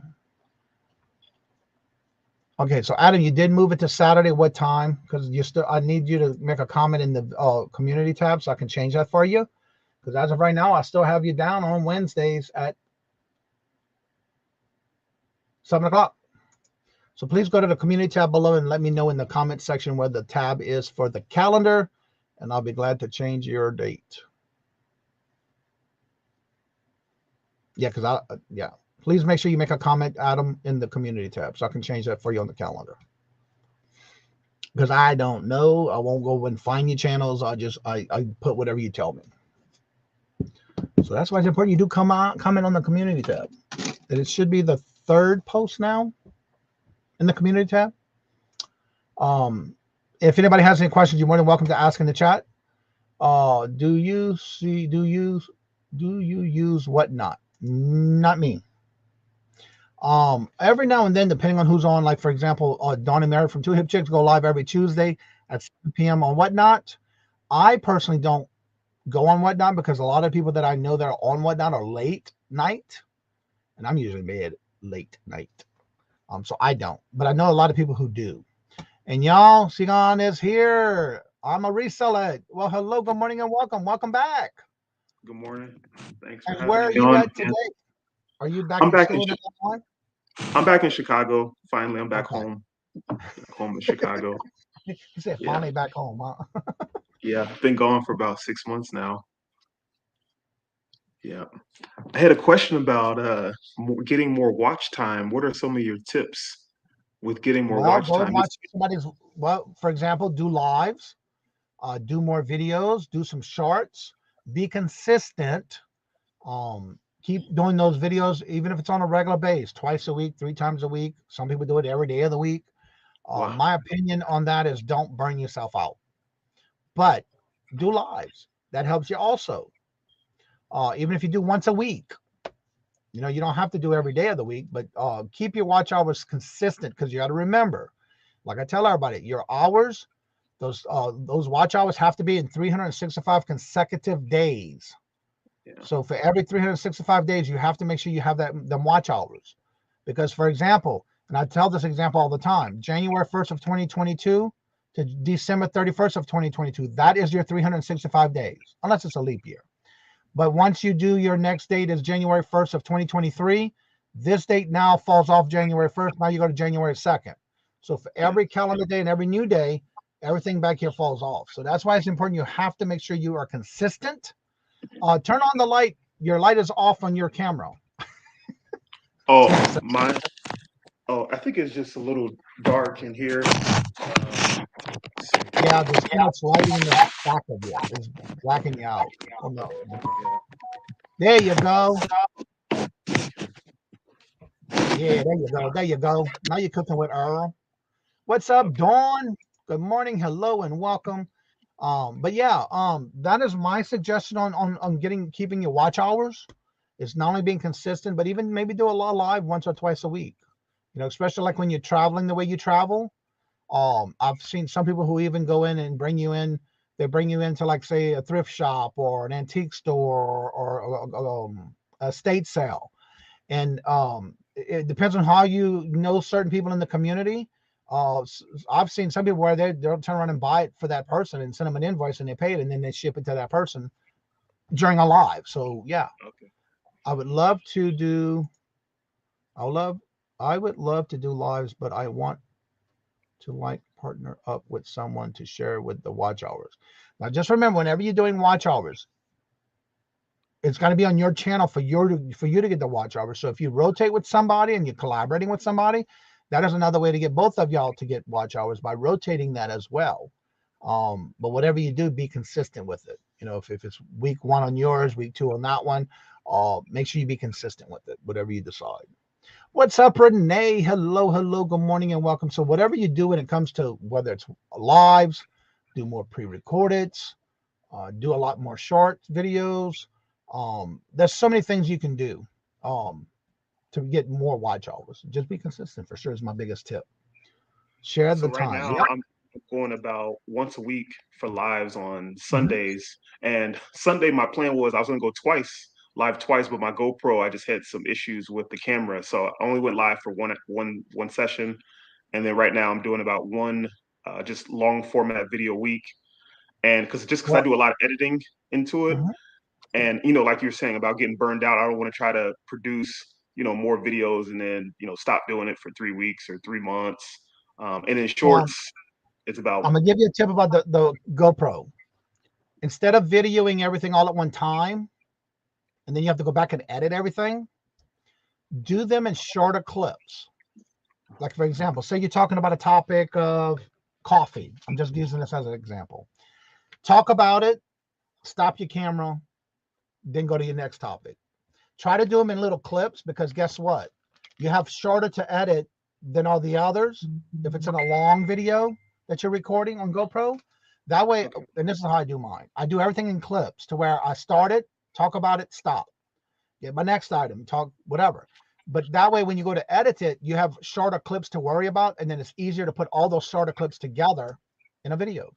Okay, so Adam, you did move it to Saturday. What time? Because I need you to make a comment in the community tab so I can change that for you. Because as of right now, I still have you down on Wednesdays at 7 o'clock. So please go to the community tab below and let me know in the comment section where the tab is for the calendar. And I'll be glad to change your date. Yeah, please make sure you make a comment, Adam, in the community tab so I can change that for you on the calendar. Because I don't know. I won't go and find your channels. I put whatever you tell me. So that's why it's important you do comment on the community tab. And it should be the third post now in the community tab. If anybody has any questions, you're more than welcome to ask in the chat. Do you use Whatnot? Not me. Every now and then, depending on who's on, like for example, Dawn and Mary from Two Hip Chicks go live every Tuesday at 7 p.m. on Whatnot. I personally don't go on Whatnot because a lot of people that I know that are on Whatnot are late night, and I'm usually mad late night. So I don't, but I know a lot of people who do. And y'all, Sigan is here. I'm a reseller. Well, hello, good morning, and welcome. Welcome back. Good morning. Thanks for having me. Where are you at today? Are you back? I'm back in Chicago. Finally, I'm back home. Home in Chicago. You said finally back home, huh? Yeah, I've been gone for about 6 months now. Yeah. I had a question about getting more watch time. What are some of your tips with getting more watch time? For example, do lives, do more videos, do some shorts, be consistent. Keep doing those videos, even if it's on a regular base, twice a week, 3 times a week. Some people do it every day of the week. Wow. My opinion on that is don't burn yourself out. But do lives. That helps you also. Even if you do once a week, you know, you don't have to do every day of the week, but keep your watch hours consistent, because you got to remember, like I tell everybody, your hours, those watch hours have to be in 365 consecutive days. Yeah. So for every 365 days, you have to make sure you have them watch hours. Because, for example, and I tell this example all the time, January 1st of 2022 to December 31st of 2022, that is your 365 days, unless it's a leap year. But once you do your next date is January 1st of 2023, this date now falls off January 1st. Now you go to January 2nd. So for every calendar day and every new day, everything back here falls off. So that's why it's important. You have to make sure you are consistent. Turn on the light. Your light is off on your camera. Oh, mine. Oh, I think it's just a little dark in here. Yeah, there's too much lighting in the back of you. It's blacking you out. Oh no. There you go. Yeah, there you go. There you go. Now you're cooking with Earl. What's up, Dawn? Good morning, hello, and welcome. But yeah, that is my suggestion on keeping your watch hours. It's not only being consistent, but even maybe do a lot live once or twice a week. You know, especially like when you're traveling the way you travel. I've seen some people who even go in and bring you in. They bring you into, like, say, a thrift shop or an antique store or a estate sale, and it depends on how you know certain people in the community. I've seen some people where they'll turn around and buy it for that person and send them an invoice and they pay it and then they ship it to that person during a live. So yeah, Okay. I would love to do lives, but I want to partner up with someone to share with the watch hours. Now just remember, whenever you're doing watch hours, it's got to be on your channel for you to get the watch hours. So if you rotate with somebody and you're collaborating with somebody, that is another way to get both of y'all to get watch hours, by rotating that as well. But whatever you do, be consistent with it. You know, if it's week 1 on yours, week 2 on that one, make sure you be consistent with it, whatever you decide. What's up, Renee? Hello, good morning and welcome. So whatever you do when it comes to whether it's lives, do more pre-recorded, do a lot more short videos. There's so many things you can do to get more watch hours. Just be consistent, for sure, is my biggest tip. Share the right time. now, I'm going about once a week for lives on Sundays. And Sunday, my plan was I was going to go live twice, but my GoPro, I just had some issues with the camera, so I only went live for one session. And then right now, I'm doing about one just long format video a week. And because I do a lot of editing into it, and like you're saying about getting burned out, I don't want to try to produce more videos and then stop doing it for 3 weeks or 3 months. And in shorts, it's about. I'm gonna give you a tip about the GoPro. Instead of videoing everything all at one time, and then you have to go back and edit everything, do them in shorter clips. Like, for example, say you're talking about a topic of coffee. I'm just using this as an example. Talk about it, stop your camera, then go to your next topic. Try to do them in little clips, because guess what? You have shorter to edit than all the others if it's in a long video that you're recording on GoPro. That way, and this is how I do mine. I do everything in clips to where I start it, talk about it, stop. Get my next item, talk, whatever. But that way, when you go to edit it, you have shorter clips to worry about, and then it's easier to put all those shorter clips together in a video.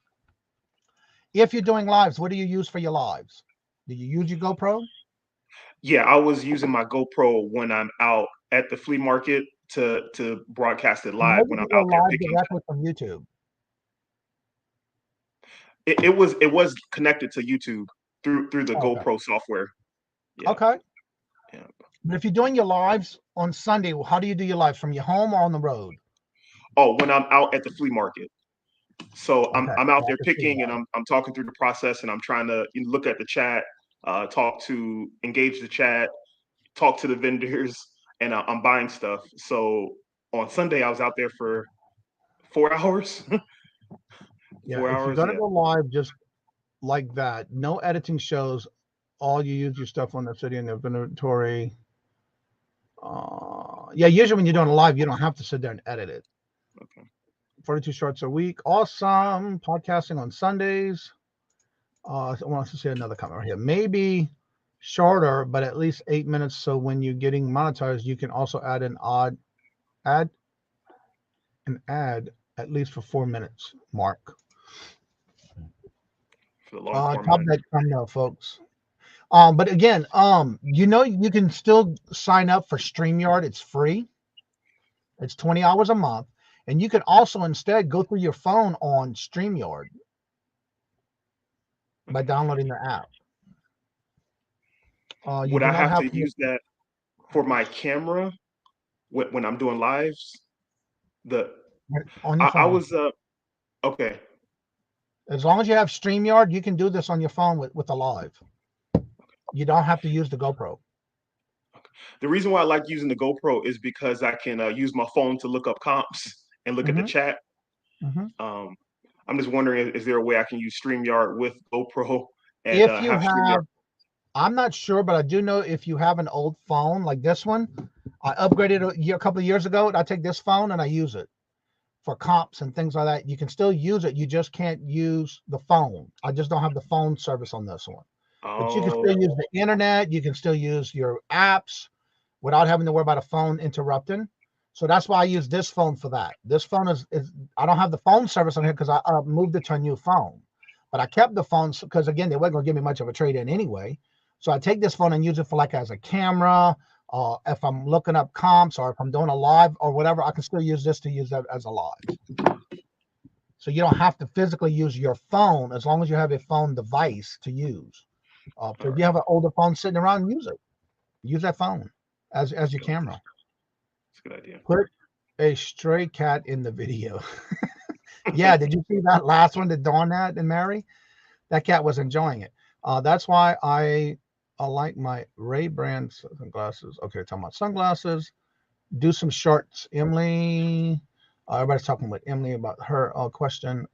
If you're doing lives, what do you use for your lives? Do you use your GoPro? Yeah, I was using my GoPro when I'm out at the flea market to broadcast it live when I'm out there picking. Directly from YouTube. It was connected to YouTube through the GoPro software. Yeah. Okay. Yeah. But if you're doing your lives on Sunday, how do you do your lives? From your home or on the road? Oh, when I'm out at the flea market. So I'm out there picking and I'm talking through the process and I'm trying to look at the chat, engage the chat, talk to the vendors, and I'm buying stuff. So on Sunday, I was out there for 4 hours. Yeah, if you're gonna go live just like that, no editing shows, all you use your stuff on the city and the inventory. Yeah, usually when you're doing a live, you don't have to sit there and edit it. Okay. 42 shorts a week. Awesome. Podcasting on Sundays. I want to see another comment right here. Maybe shorter, but at least 8 minutes. So when you're getting monetized, you can also add add an ad at least for 4 minutes. Mark. For the long Top format. that thumbnail, folks. But again, you can still sign up for StreamYard. It's free. It's 20 hours a month. And you can also instead go through your phone on StreamYard by downloading the app. Would I have to use that for my camera when I'm doing lives? On your phone. Okay. As long as you have StreamYard, you can do this on your phone with a live. You don't have to use the GoPro. The reason why I like using the GoPro is because I can use my phone to look up comps and look at the chat. I'm just wondering, is there a way I can use StreamYard with GoPro and If you have StreamYard? I'm not sure, but I do know if you have an old phone like this one, I upgraded a couple of years ago, and I take this phone and I use it for comps and things like that. You can still use it. You just can't use the phone. I just don't have the phone service on this one. But you can still use the internet. You can still use your apps without having to worry about a phone interrupting. So that's why I use this phone for that. This phone is I don't have the phone service on here because I moved it to a new phone. But I kept the phone because, again, they weren't going to give me much of a trade-in anyway. So I take this phone and use it for like as a camera, if I'm looking up comps or if I'm doing a live or whatever, I can still use this to use that as a live. So you don't have to physically use your phone as long as you have a phone device to use. So if you have an older phone sitting around, use it. Use that phone as your camera. That's a good idea. Put a stray cat in the video. Yeah, did you see that last one that Dawn had and Mary? That cat was enjoying it. That's why I like my Ray-Ban sunglasses. Okay, talking about sunglasses. Do some shorts. Emily, everybody's talking with Emily about her question.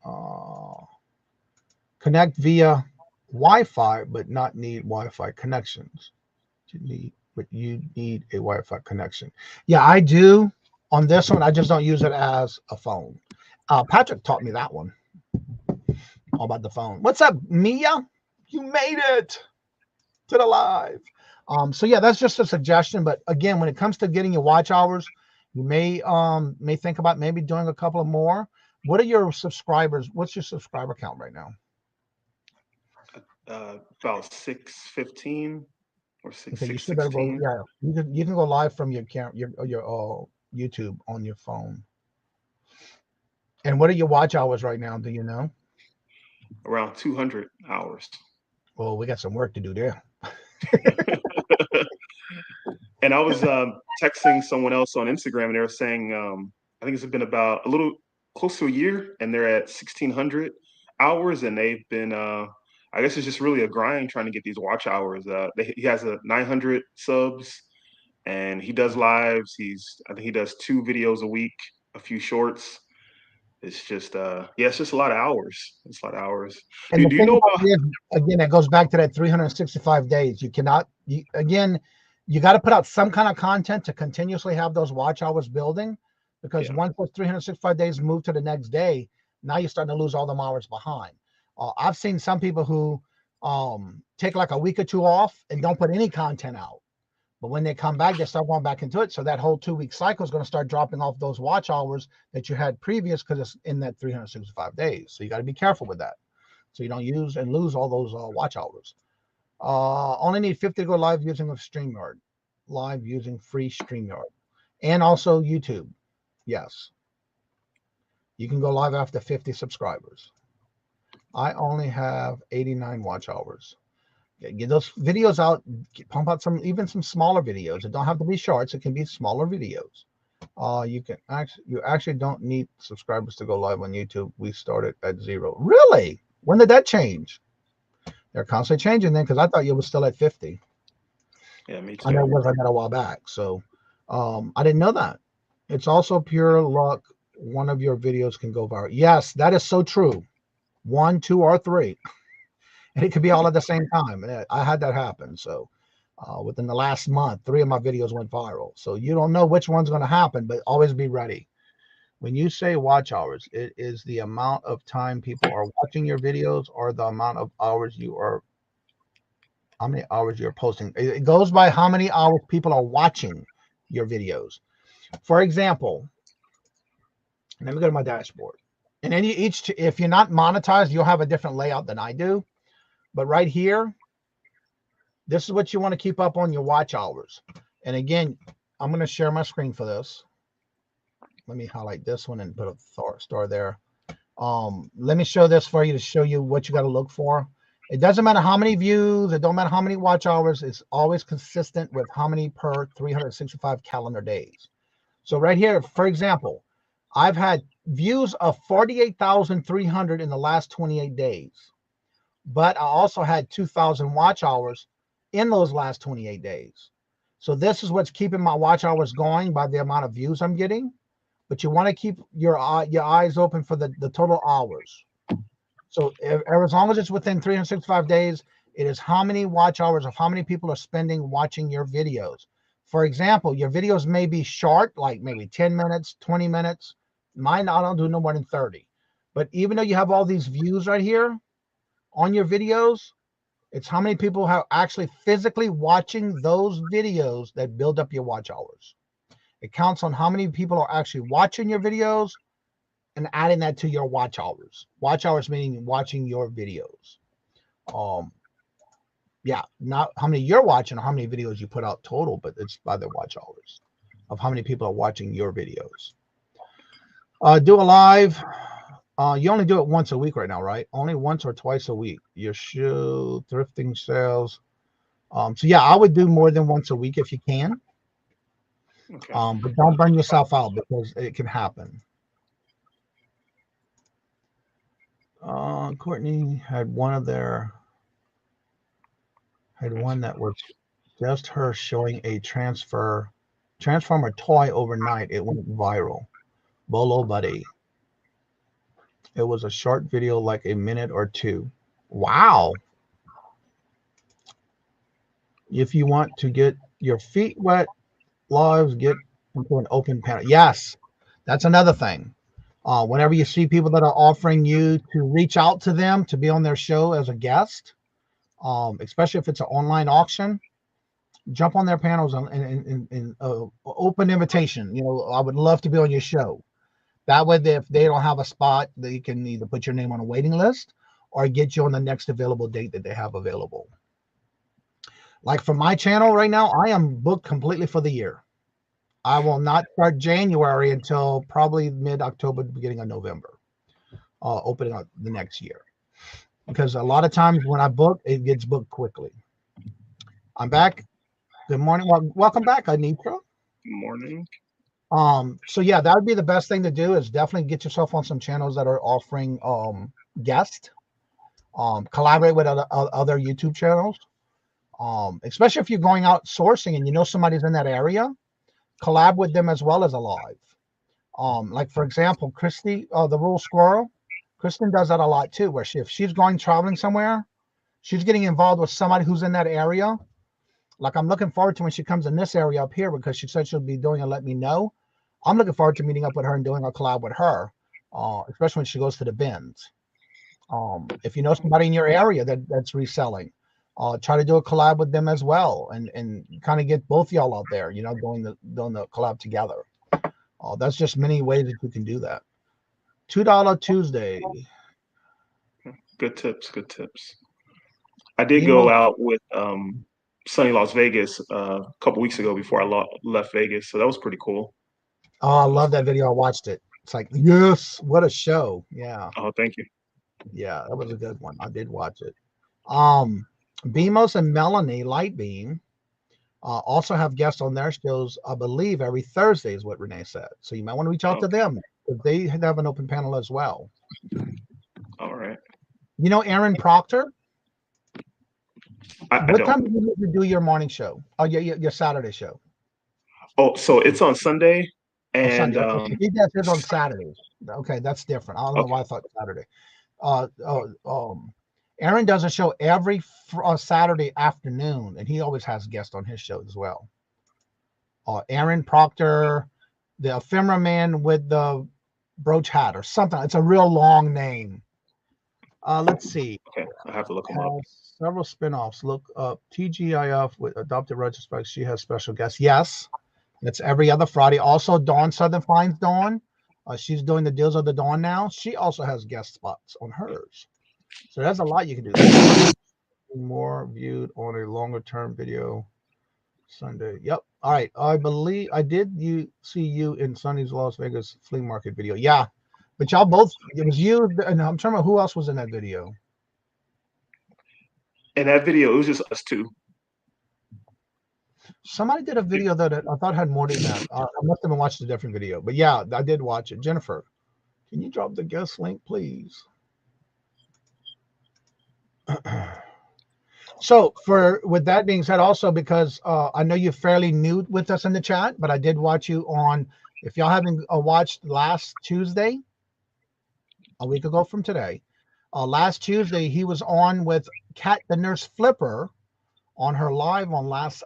Connect via Wi-Fi, but not need Wi-Fi connections. But you need a Wi-Fi connection. Yeah, I do on this one. I just don't use it as a phone. Patrick taught me that one. All about the phone. What's up, Mia? You made it to the live. So yeah, that's just a suggestion. But again, when it comes to getting your watch hours, you may think about maybe doing a couple of more. What are your subscribers? What's your subscriber count right now? About 615 or 616. Yeah, you can go live from your YouTube on your phone. And what are your watch hours right now? Do you know? Around 200 hours. Well, we got some work to do there. And I was texting someone else on Instagram, and they were saying, I think it's been about a little close to a year, and they're at 1,600 hours, and they've been, I guess it's just really a grind trying to get these watch hours. He has 900 subs, and he does lives. I think he does 2 videos a week, a few shorts. It's just, it's just a lot of hours. It's a lot of hours. And do you know about? Again, it goes back to that 365 days. You cannot. You got to put out some kind of content to continuously have those watch hours building, because once those 365 days move to the next day, now you're starting to lose all them hours behind. I've seen some people who take like a week or 2 off and don't put any content out. But when they come back, they start going back into it. So that whole 2-week cycle is going to start dropping off those watch hours that you had previous, because it's in that 365 days. So you got to be careful with that, so you don't use and lose all those watch hours. Only need 50 to go live using a StreamYard. Live using free StreamYard. And also YouTube. Yes. You can go live after 50 subscribers. I only have 89 watch hours. Get those videos out. Pump out even some smaller videos. It don't have to be shorts. It can be smaller videos. You actually don't need subscribers to go live on YouTube. We started at 0. Really? When did that change? They're constantly changing then, because I thought you were still at 50. Yeah, me too. I know it was like that a while back. So I didn't know that. It's also pure luck. One of your videos can go viral. Yes, that is so true. 1, 2, or 3. And it could be all at the same time. And I had that happen. So within the last month, 3 of my videos went viral. So you don't know which one's going to happen, but always be ready. When you say watch hours, it is the amount of time people are watching your videos or the amount of hours how many hours you're posting. It goes by how many hours people are watching your videos. For example, let me go to my dashboard. And then if you're not monetized, you'll have a different layout than I do. But right here, this is what you want to keep up on your watch hours. And again, I'm going to share my screen for this. Let me highlight this one and put a star there. Let me show this for you to show you what you got to look for. It doesn't matter how many views. It don't matter how many watch hours. It's always consistent with how many per 365 calendar days. So right here, for example, I've had views of 48,300 in the last 28 days. But I also had 2,000 watch hours in those last 28 days. So this is what's keeping my watch hours going by the amount of views I'm getting. But you want to keep your eyes open for the total hours. So as long as it's within 365 days, it is how many watch hours of how many people are spending watching your videos. For example, your videos may be short, like maybe 10 minutes, 20 minutes. Mine, I don't do no more than 30. But even though you have all these views right here on your videos, it's how many people have actually physically watching those videos that build up your watch hours. It counts on how many people are actually watching your videos and adding that to your watch hours. Watch hours meaning watching your videos. Yeah, not how many you're watching or how many videos you put out total, but it's by the watch hours of how many people are watching your videos. Do a live. You only do it once a week right now, right? Only once or twice a week. Your shoe, thrifting sales. So yeah, I would do more than once a week if you can. Okay. But don't burn yourself out because it can happen. Courtney had one that was just her showing a transformer toy overnight. It went viral. Bolo buddy. It was a short video, like a minute or two. Wow. If you want to get your feet wet, lives, get into an open panel. Yes, that's another thing. Whenever you see people that are offering you to reach out to them to be on their show as a guest, especially if it's an online auction, jump on their panels and open invitation. You know, I would love to be on your show. That way, if they don't have a spot, they can either put your name on a waiting list or get you on the next available date that they have available. Like for my channel right now, I am booked completely for the year. I will not start January until probably mid-October, beginning of November, opening up the next year. Because a lot of times when I book, it gets booked quickly. I'm back. Good morning. Welcome back, Anitra. Good morning. So yeah, that would be the best thing to do is definitely get yourself on some channels that are offering guests. Collaborate with other YouTube channels. Especially if you're going out sourcing and you know somebody's in that area. Collab with them as well as a live. Like for example, Christy, the Rural Squirrel, Kristen does that a lot too, where if she's going traveling somewhere, she's getting involved with somebody who's in that area. Like I'm looking forward to when she comes in this area up here because she said she'll be doing and let me know. I'm looking forward to meeting up with her and doing a collab with her, especially when she goes to the bins. If you know somebody in your area that's reselling, try to do a collab with them as well and kind of get both y'all out there, you know, doing the collab together. That's just many ways that you can do that. $2 Tuesday. Good tips. I did go out with sunny Las Vegas a couple weeks ago before I left Vegas, so that was pretty cool. Oh, I love that video. I watched it. It's like, yes, what a show. Yeah. Oh, thank you. Yeah, that was a good one. I did watch it. Beamos and Melanie Lightbeam also have guests on their shows, I believe, every Thursday is what Renee said. So you might want to reach out to them. They have an open panel as well. All right. You know Aaron Proctor? What don't. time do you do your morning show? Oh, your Saturday show. Oh, so it's on Sunday. And Sunday. Okay. He does it on Saturdays. Okay, that's different. I don't know why I thought Saturday. Aaron does a show every Saturday afternoon, and he always has guests on his show as well. Aaron Proctor, the ephemera man with the brooch hat or something. It's a real long name. Let's see. Okay, I have to look them up. Has several spin-offs. Look up TGIF with Adopted Retrospect. She has special guests. Yes, it's every other Friday. Also, Dawn Southern Finds Dawn. She's doing the Deals of the Dawn now. She also has guest spots on hers. So there's a lot you can do. More viewed on a longer term video Sunday. Yep. All right. I believe I did see you in Sunny's Las Vegas flea market video. Yeah. But y'all both, it was you, and I'm trying to remember who else was in that video. In that video, it was just us two. Somebody did a video that I thought had more than that. I must have been watching a different video. But yeah, I did watch it. Jennifer, can you drop the guest link, please? So with that being said, also because I know you're fairly new with us in the chat, but I did watch you on, if y'all haven't watched last Tuesday, a week ago from today, last Tuesday, he was on with Kat the Nurse Flipper on her live on last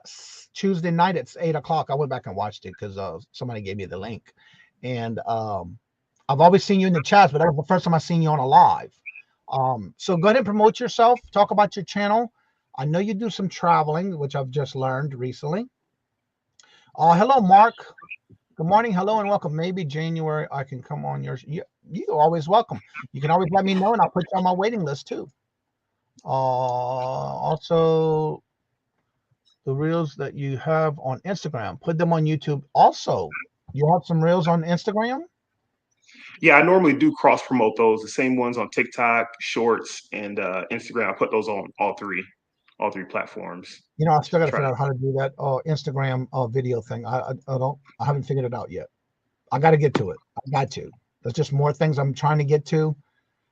Tuesday night at 8 o'clock. I went back and watched it because somebody gave me the link. And I've always seen you in the chats, but that was the first time I seen you on a live. So go ahead and promote yourself. Talk about your channel. I know you do some traveling, which I've just learned recently. Hello, Mark. Good morning. Hello and welcome. Maybe January I can come on yours. You're always welcome. You can always let me know and I'll put you on my waiting list too. Also, the reels that you have on Instagram, put them on YouTube. Also, you have some reels on Instagram? Yeah, I normally do cross promote those, the same ones on TikTok, Shorts, and Instagram. I put those on all three platforms. You know, I still got to figure out how to do that Instagram video thing. I haven't figured it out yet. I got to get to it. I got to. There's just more things I'm trying to get to.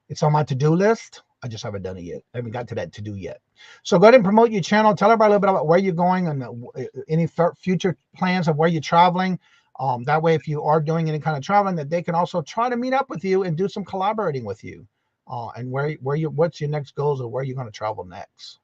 It's on my to-do list. I just haven't done it yet. I haven't got to that to-do yet. So go ahead and promote your channel. Tell everybody a little bit about where you're going and any future plans of where you're traveling. That way, if you are doing any kind of traveling, that they can also try to meet up with you and do some collaborating with you. And what's your next goals or where you're going to travel next?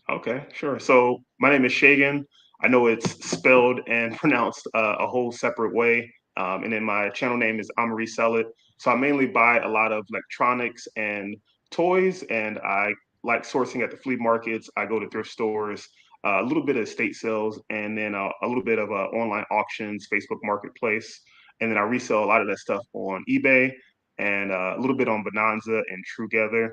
Okay, sure. So my name is Shagan. I know it's spelled and pronounced a whole separate way. And then my channel name is I'm Reseller. So I mainly buy a lot of electronics and toys, and I like sourcing at the flea markets. I go to thrift stores, a little bit of estate sales, and then a little bit of online auctions, Facebook Marketplace. And then I resell a lot of that stuff on eBay and a little bit on Bonanza and Truegether.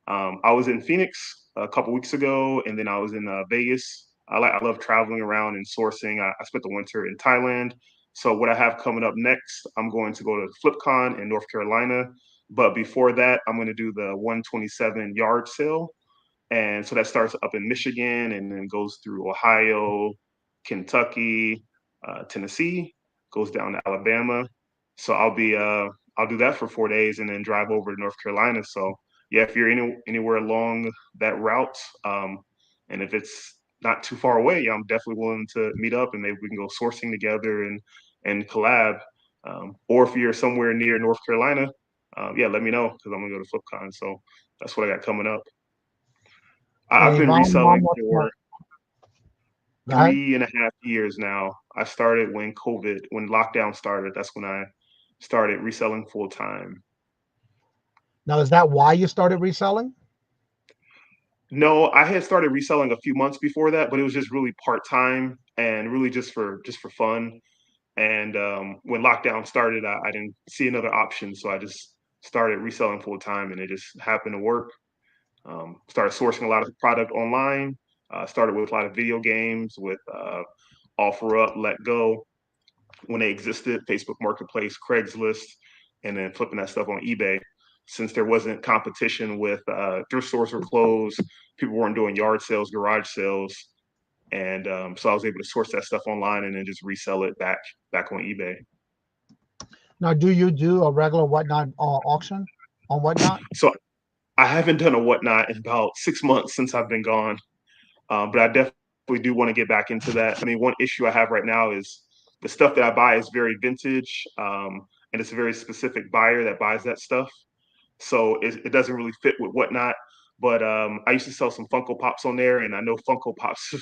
I was in Phoenix a couple weeks ago, and then I was in Vegas. I love traveling around and sourcing. I spent the winter in Thailand. So what I have coming up next, I'm going to go to FlipCon in North Carolina. But before that, I'm going to do the 127 yard sale. And so that starts up in Michigan and then goes through Ohio, Kentucky, Tennessee, goes down to Alabama. So I'll do that for 4 days and then drive over to North Carolina. So yeah, if you're anywhere along that route, and if it's not too far away, I'm definitely willing to meet up and maybe we can go sourcing together and collab. Or if you're somewhere near North Carolina, yeah, let me know because I'm gonna go to FlipCon. So that's what I got coming up. I've been reselling for 3.5 years now. I started when lockdown started. That's when I started reselling full time. Now, is that why you started reselling? No, I had started reselling a few months before that, but it was just really part-time and really just for fun. And when lockdown started, I didn't see another option. So I just started reselling full time and it just happened to work. Started sourcing a lot of product online. Started with a lot of video games with OfferUp, Let Go when they existed, Facebook Marketplace, Craigslist, and then flipping that stuff on eBay. Since there wasn't competition with thrift stores were closed, people weren't doing yard sales, garage sales, and so I was able to source that stuff online and then just resell it back on eBay. Now, do you do a regular Whatnot auction on Whatnot? So I haven't done a Whatnot in about 6 months since I've been gone, but I definitely do want to get back into that. I mean, one issue I have right now is the stuff that I buy is very vintage, and it's a very specific buyer that buys that stuff. So it doesn't really fit with Whatnot. But I used to sell some Funko Pops on there, and I know Funko Pops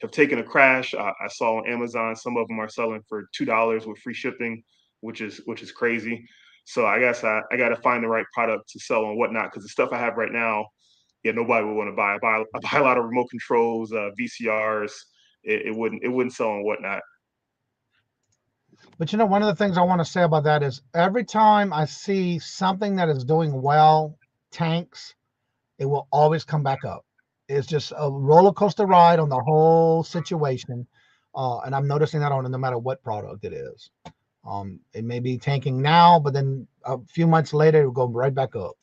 have taken a crash. I saw on Amazon some of them are selling for $2 with free shipping, which is crazy. So I guess I got to find the right product to sell on Whatnot, because the stuff I have right now, yeah, nobody would want to buy. I buy a lot of remote controls, VCRs. It wouldn't sell on Whatnot. But one of the things I want to say about that is every time I see something that is doing well, tanks, it will always come back up. It's just a roller coaster ride on the whole situation. And I'm noticing that on no matter what product it is. It may be tanking now, but then a few months later, it will go right back up.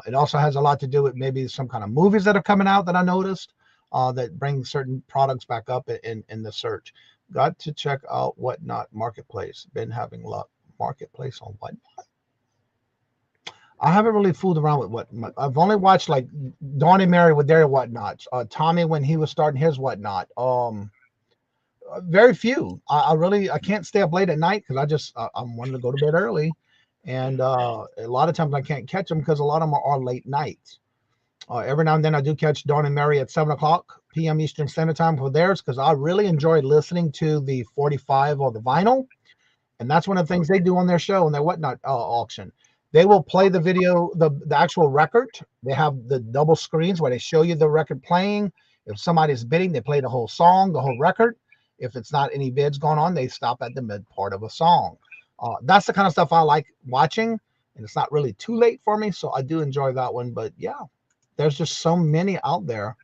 It also has a lot to do with maybe some kind of movies that are coming out that I noticed that bring certain products back up in the search. Got to check out Whatnot Marketplace. Been having luck. Marketplace on Whatnot. I haven't really fooled around with Whatnot. I've only watched like Dawn and Mary with their Whatnots. Tommy when he was starting his Whatnot. Very few. I can't stay up late at night because I'm wanting to go to bed early, and a lot of times I can't catch them because a lot of them are late nights. Every now and then I do catch Dawn and Mary at 7:00 p.m. Eastern Standard Time for theirs because I really enjoy listening to the 45 or the vinyl, and that's one of the things they do on their show and their Whatnot auction. They will play the video, the actual record. They have the double screens where they show you the record playing. If somebody's bidding, they play the whole song, the whole record. If it's not any bids going on, they stop at the mid part of a song. That's the kind of stuff I like watching, and it's not really too late for me, so I do enjoy that one. But yeah, there's just so many out there.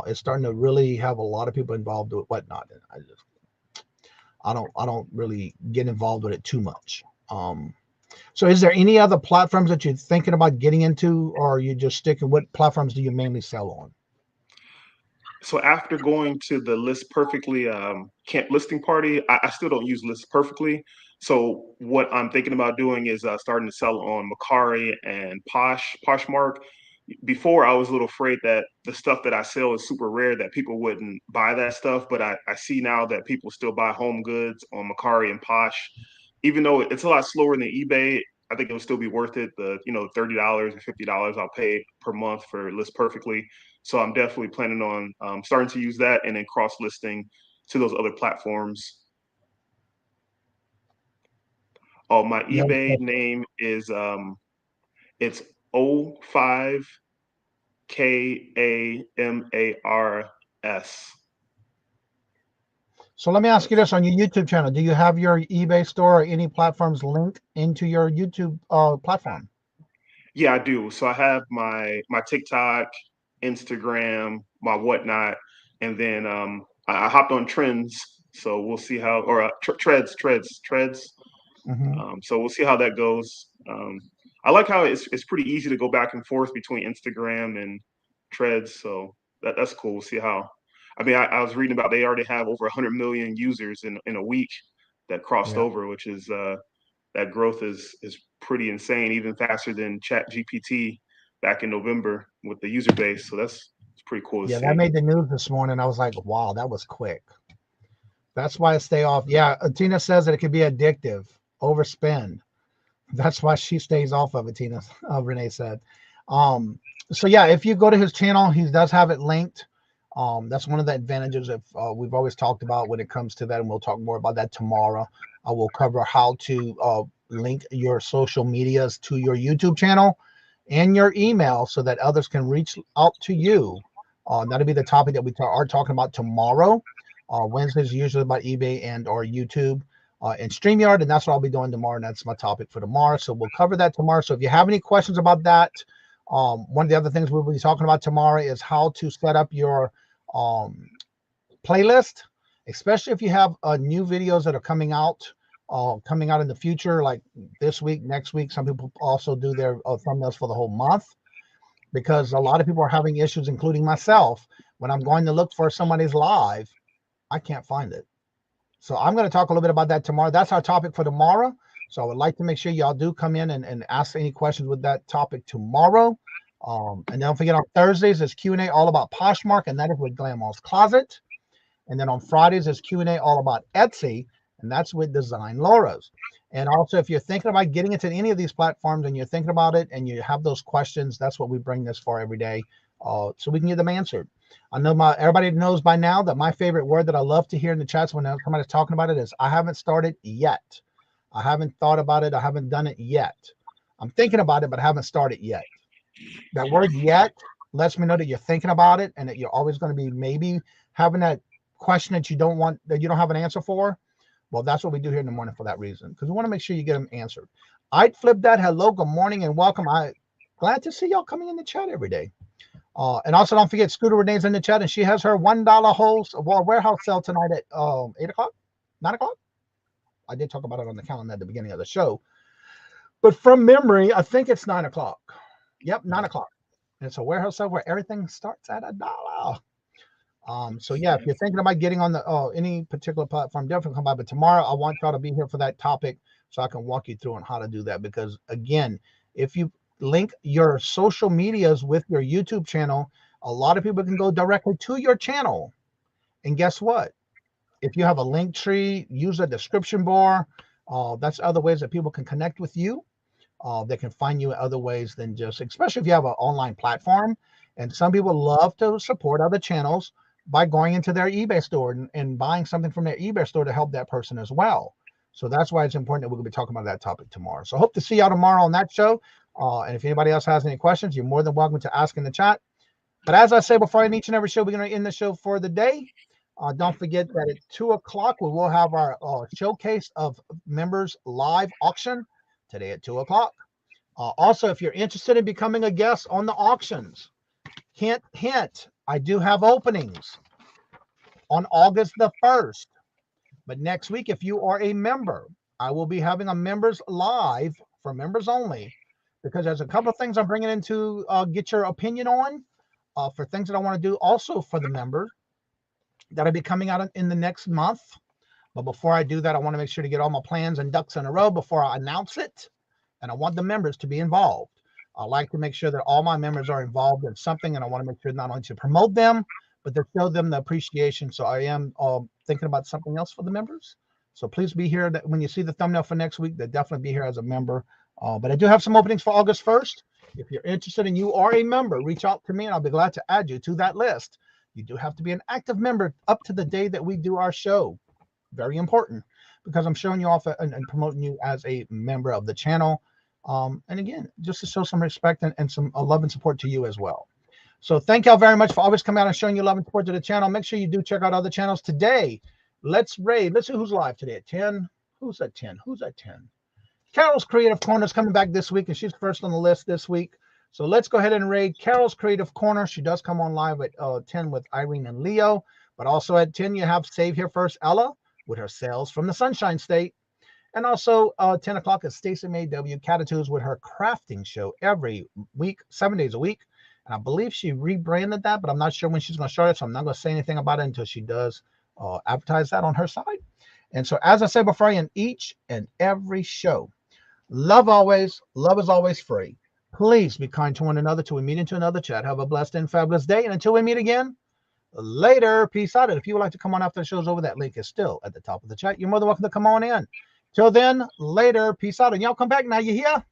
It's starting to really have a lot of people involved with Whatnot, and I don't really get involved with it too much. So is there any other platforms that you're thinking about getting into, or are you just sticking? What platforms do you mainly sell on? So after going to the List Perfectly camp listing party, I still don't use List Perfectly. So what I'm thinking about doing is starting to sell on Macari and Poshmark. Before, I was a little afraid that the stuff that I sell is super rare, that people wouldn't buy that stuff. But I see now that people still buy home goods on Macari and Posh. Even though it's a lot slower than eBay, I think it'll still be worth it. The $30 or $50 I'll pay per month for List Perfectly. So I'm definitely planning on starting to use that and then cross listing to those other platforms. Oh, my eBay name is it's O5 KAMARS. So let me ask you this: on your YouTube channel, do you have your eBay store or any platforms linked into your YouTube platform? Yeah, I do. So I have my TikTok, Instagram, my Whatnot, and then I hopped on Trends. So we'll see how, or Treads. Mm-hmm. So we'll see how that goes. I like how it's pretty easy to go back and forth between Instagram and Treads. So that's cool. We'll see how. I mean, I was reading about they already have over 100 million users in a week that crossed over, which is that growth is pretty insane, even faster than ChatGPT back in November with the user base. So it's pretty cool to see. That made the news this morning. I was like, wow, that was quick. That's why I stay off. Yeah, Tina says that it could be addictive, overspend. That's why she stays off of it, Tina. Renee said. So yeah, if you go to his channel, he does have it linked. That's one of the advantages of we've always talked about when it comes to that, and we'll talk more about that tomorrow. I will cover how to link your social medias to your YouTube channel and your email so that others can reach out to you. That'll be the topic that we are talking about tomorrow. Wednesdays is usually about eBay and or YouTube and StreamYard, and that's what I'll be doing tomorrow, and that's my topic for tomorrow. So we'll cover that tomorrow. So if you have any questions about that, one of the other things we'll be talking about tomorrow is how to set up your playlist, especially if you have new videos that are coming out in the future, like this week, next week. Some people also do their thumbnails for the whole month, because a lot of people are having issues, including myself. When I'm going to look for somebody's live, I can't find it. So I'm going to talk a little bit about that tomorrow. That's our topic for tomorrow. So I would like to make sure y'all do come in and ask any questions with that topic tomorrow. And don't forget, on Thursdays is Q&A all about Poshmark, and that is with Glamour's Closet. And then on Fridays is Q&A all about Etsy, and that's with Design Laura's. And also, if you're thinking about getting into any of these platforms and you're thinking about it and you have those questions, that's what we bring this for every day, so we can get them answered. I know everybody knows by now that my favorite word that I love to hear in the chats when somebody's talking about it is, I haven't started yet. I haven't thought about it. I haven't done it yet. I'm thinking about it, but I haven't started yet. That word yet lets me know that you're thinking about it and that you're always going to be maybe having that question that you don't have an answer for. Well, that's what we do here in the morning for that reason, because we want to make sure you get them answered. I'd flip that. Hello, good morning, and welcome. Glad to see y'all coming in the chat every day. And also don't forget, Scooter Renee's in the chat, and she has her $1 warehouse sale tonight at 8 o'clock, 9 o'clock. I did talk about it on the calendar at the beginning of the show, but from memory, I think it's 9 o'clock. Yep, 9 o'clock. And it's a warehouse sale where everything starts at $1. So yeah, if you're thinking about getting on the any particular platform, definitely come by. But tomorrow, I want y'all to be here for that topic so I can walk you through on how to do that. Because again, if you link your social medias with your YouTube channel, a lot of people can go directly to your channel. And guess what? If you have a link tree, use a description bar. That's other ways that people can connect with you. They can find you in other ways than just, especially if you have an online platform. And some people love to support other channels by going into their eBay store and buying something from their eBay store to help that person as well. So that's why it's important that we're going to be talking about that topic tomorrow. So I hope to see y'all tomorrow on that show. And if anybody else has any questions, you're more than welcome to ask in the chat. But as I say before, in each and every show, we're going to end the show for the day. Don't forget that at 2 o'clock, we will have our showcase of members live auction today at 2 o'clock. Also, if you're interested in becoming a guest on the auctions, hint, hint, I do have openings on August the 1st. But next week, if you are a member, I will be having a members live for members only, because there's a couple of things I'm bringing in to get your opinion on for things that I want to do also for the members that'll be coming out in the next month. But before I do that, I want to make sure to get all my plans and ducks in a row before I announce it. And I want the members to be involved. I like to make sure that all my members are involved in something, and I want to make sure not only to promote them, but to show them the appreciation. So I am thinking about something else for the members. So please be here. That when you see the thumbnail for next week, they'll definitely be here as a member. But I do have some openings for August 1st. If you're interested and you are a member, reach out to me and I'll be glad to add you to that list. You do have to be an active member up to the day that we do our show. Very important, because I'm showing you off and promoting you as a member of the channel. And again, just to show some respect and some love and support to you as well. So thank y'all very much for always coming out and showing your love and support to the channel. Make sure you do check out other channels today. Let's raid. Let's see who's live today at 10. Who's at 10? Who's at 10? Carol's Creative Corner is coming back this week, and she's first on the list this week. So let's go ahead and raid Carol's Creative Corner. She does come on live at 10 with Irene and Leo. But also at 10, you have Save Here First Ella with her sales from the Sunshine State. And also 10 o'clock is Stacey May W. Catitudes with her crafting show every week, 7 days a week. And I believe she rebranded that, but I'm not sure when she's going to start it. So I'm not going to say anything about it until she does advertise that on her side. And so as I said before, in each and every show, love always, love is always free. Please be kind to one another till we meet into another chat. Have a blessed and fabulous day. And until we meet again, later. Peace out. And if you would like to come on after the show's over, that link is still at the top of the chat. You're more than welcome to come on in. Till then, later. Peace out. And y'all come back now. You hear?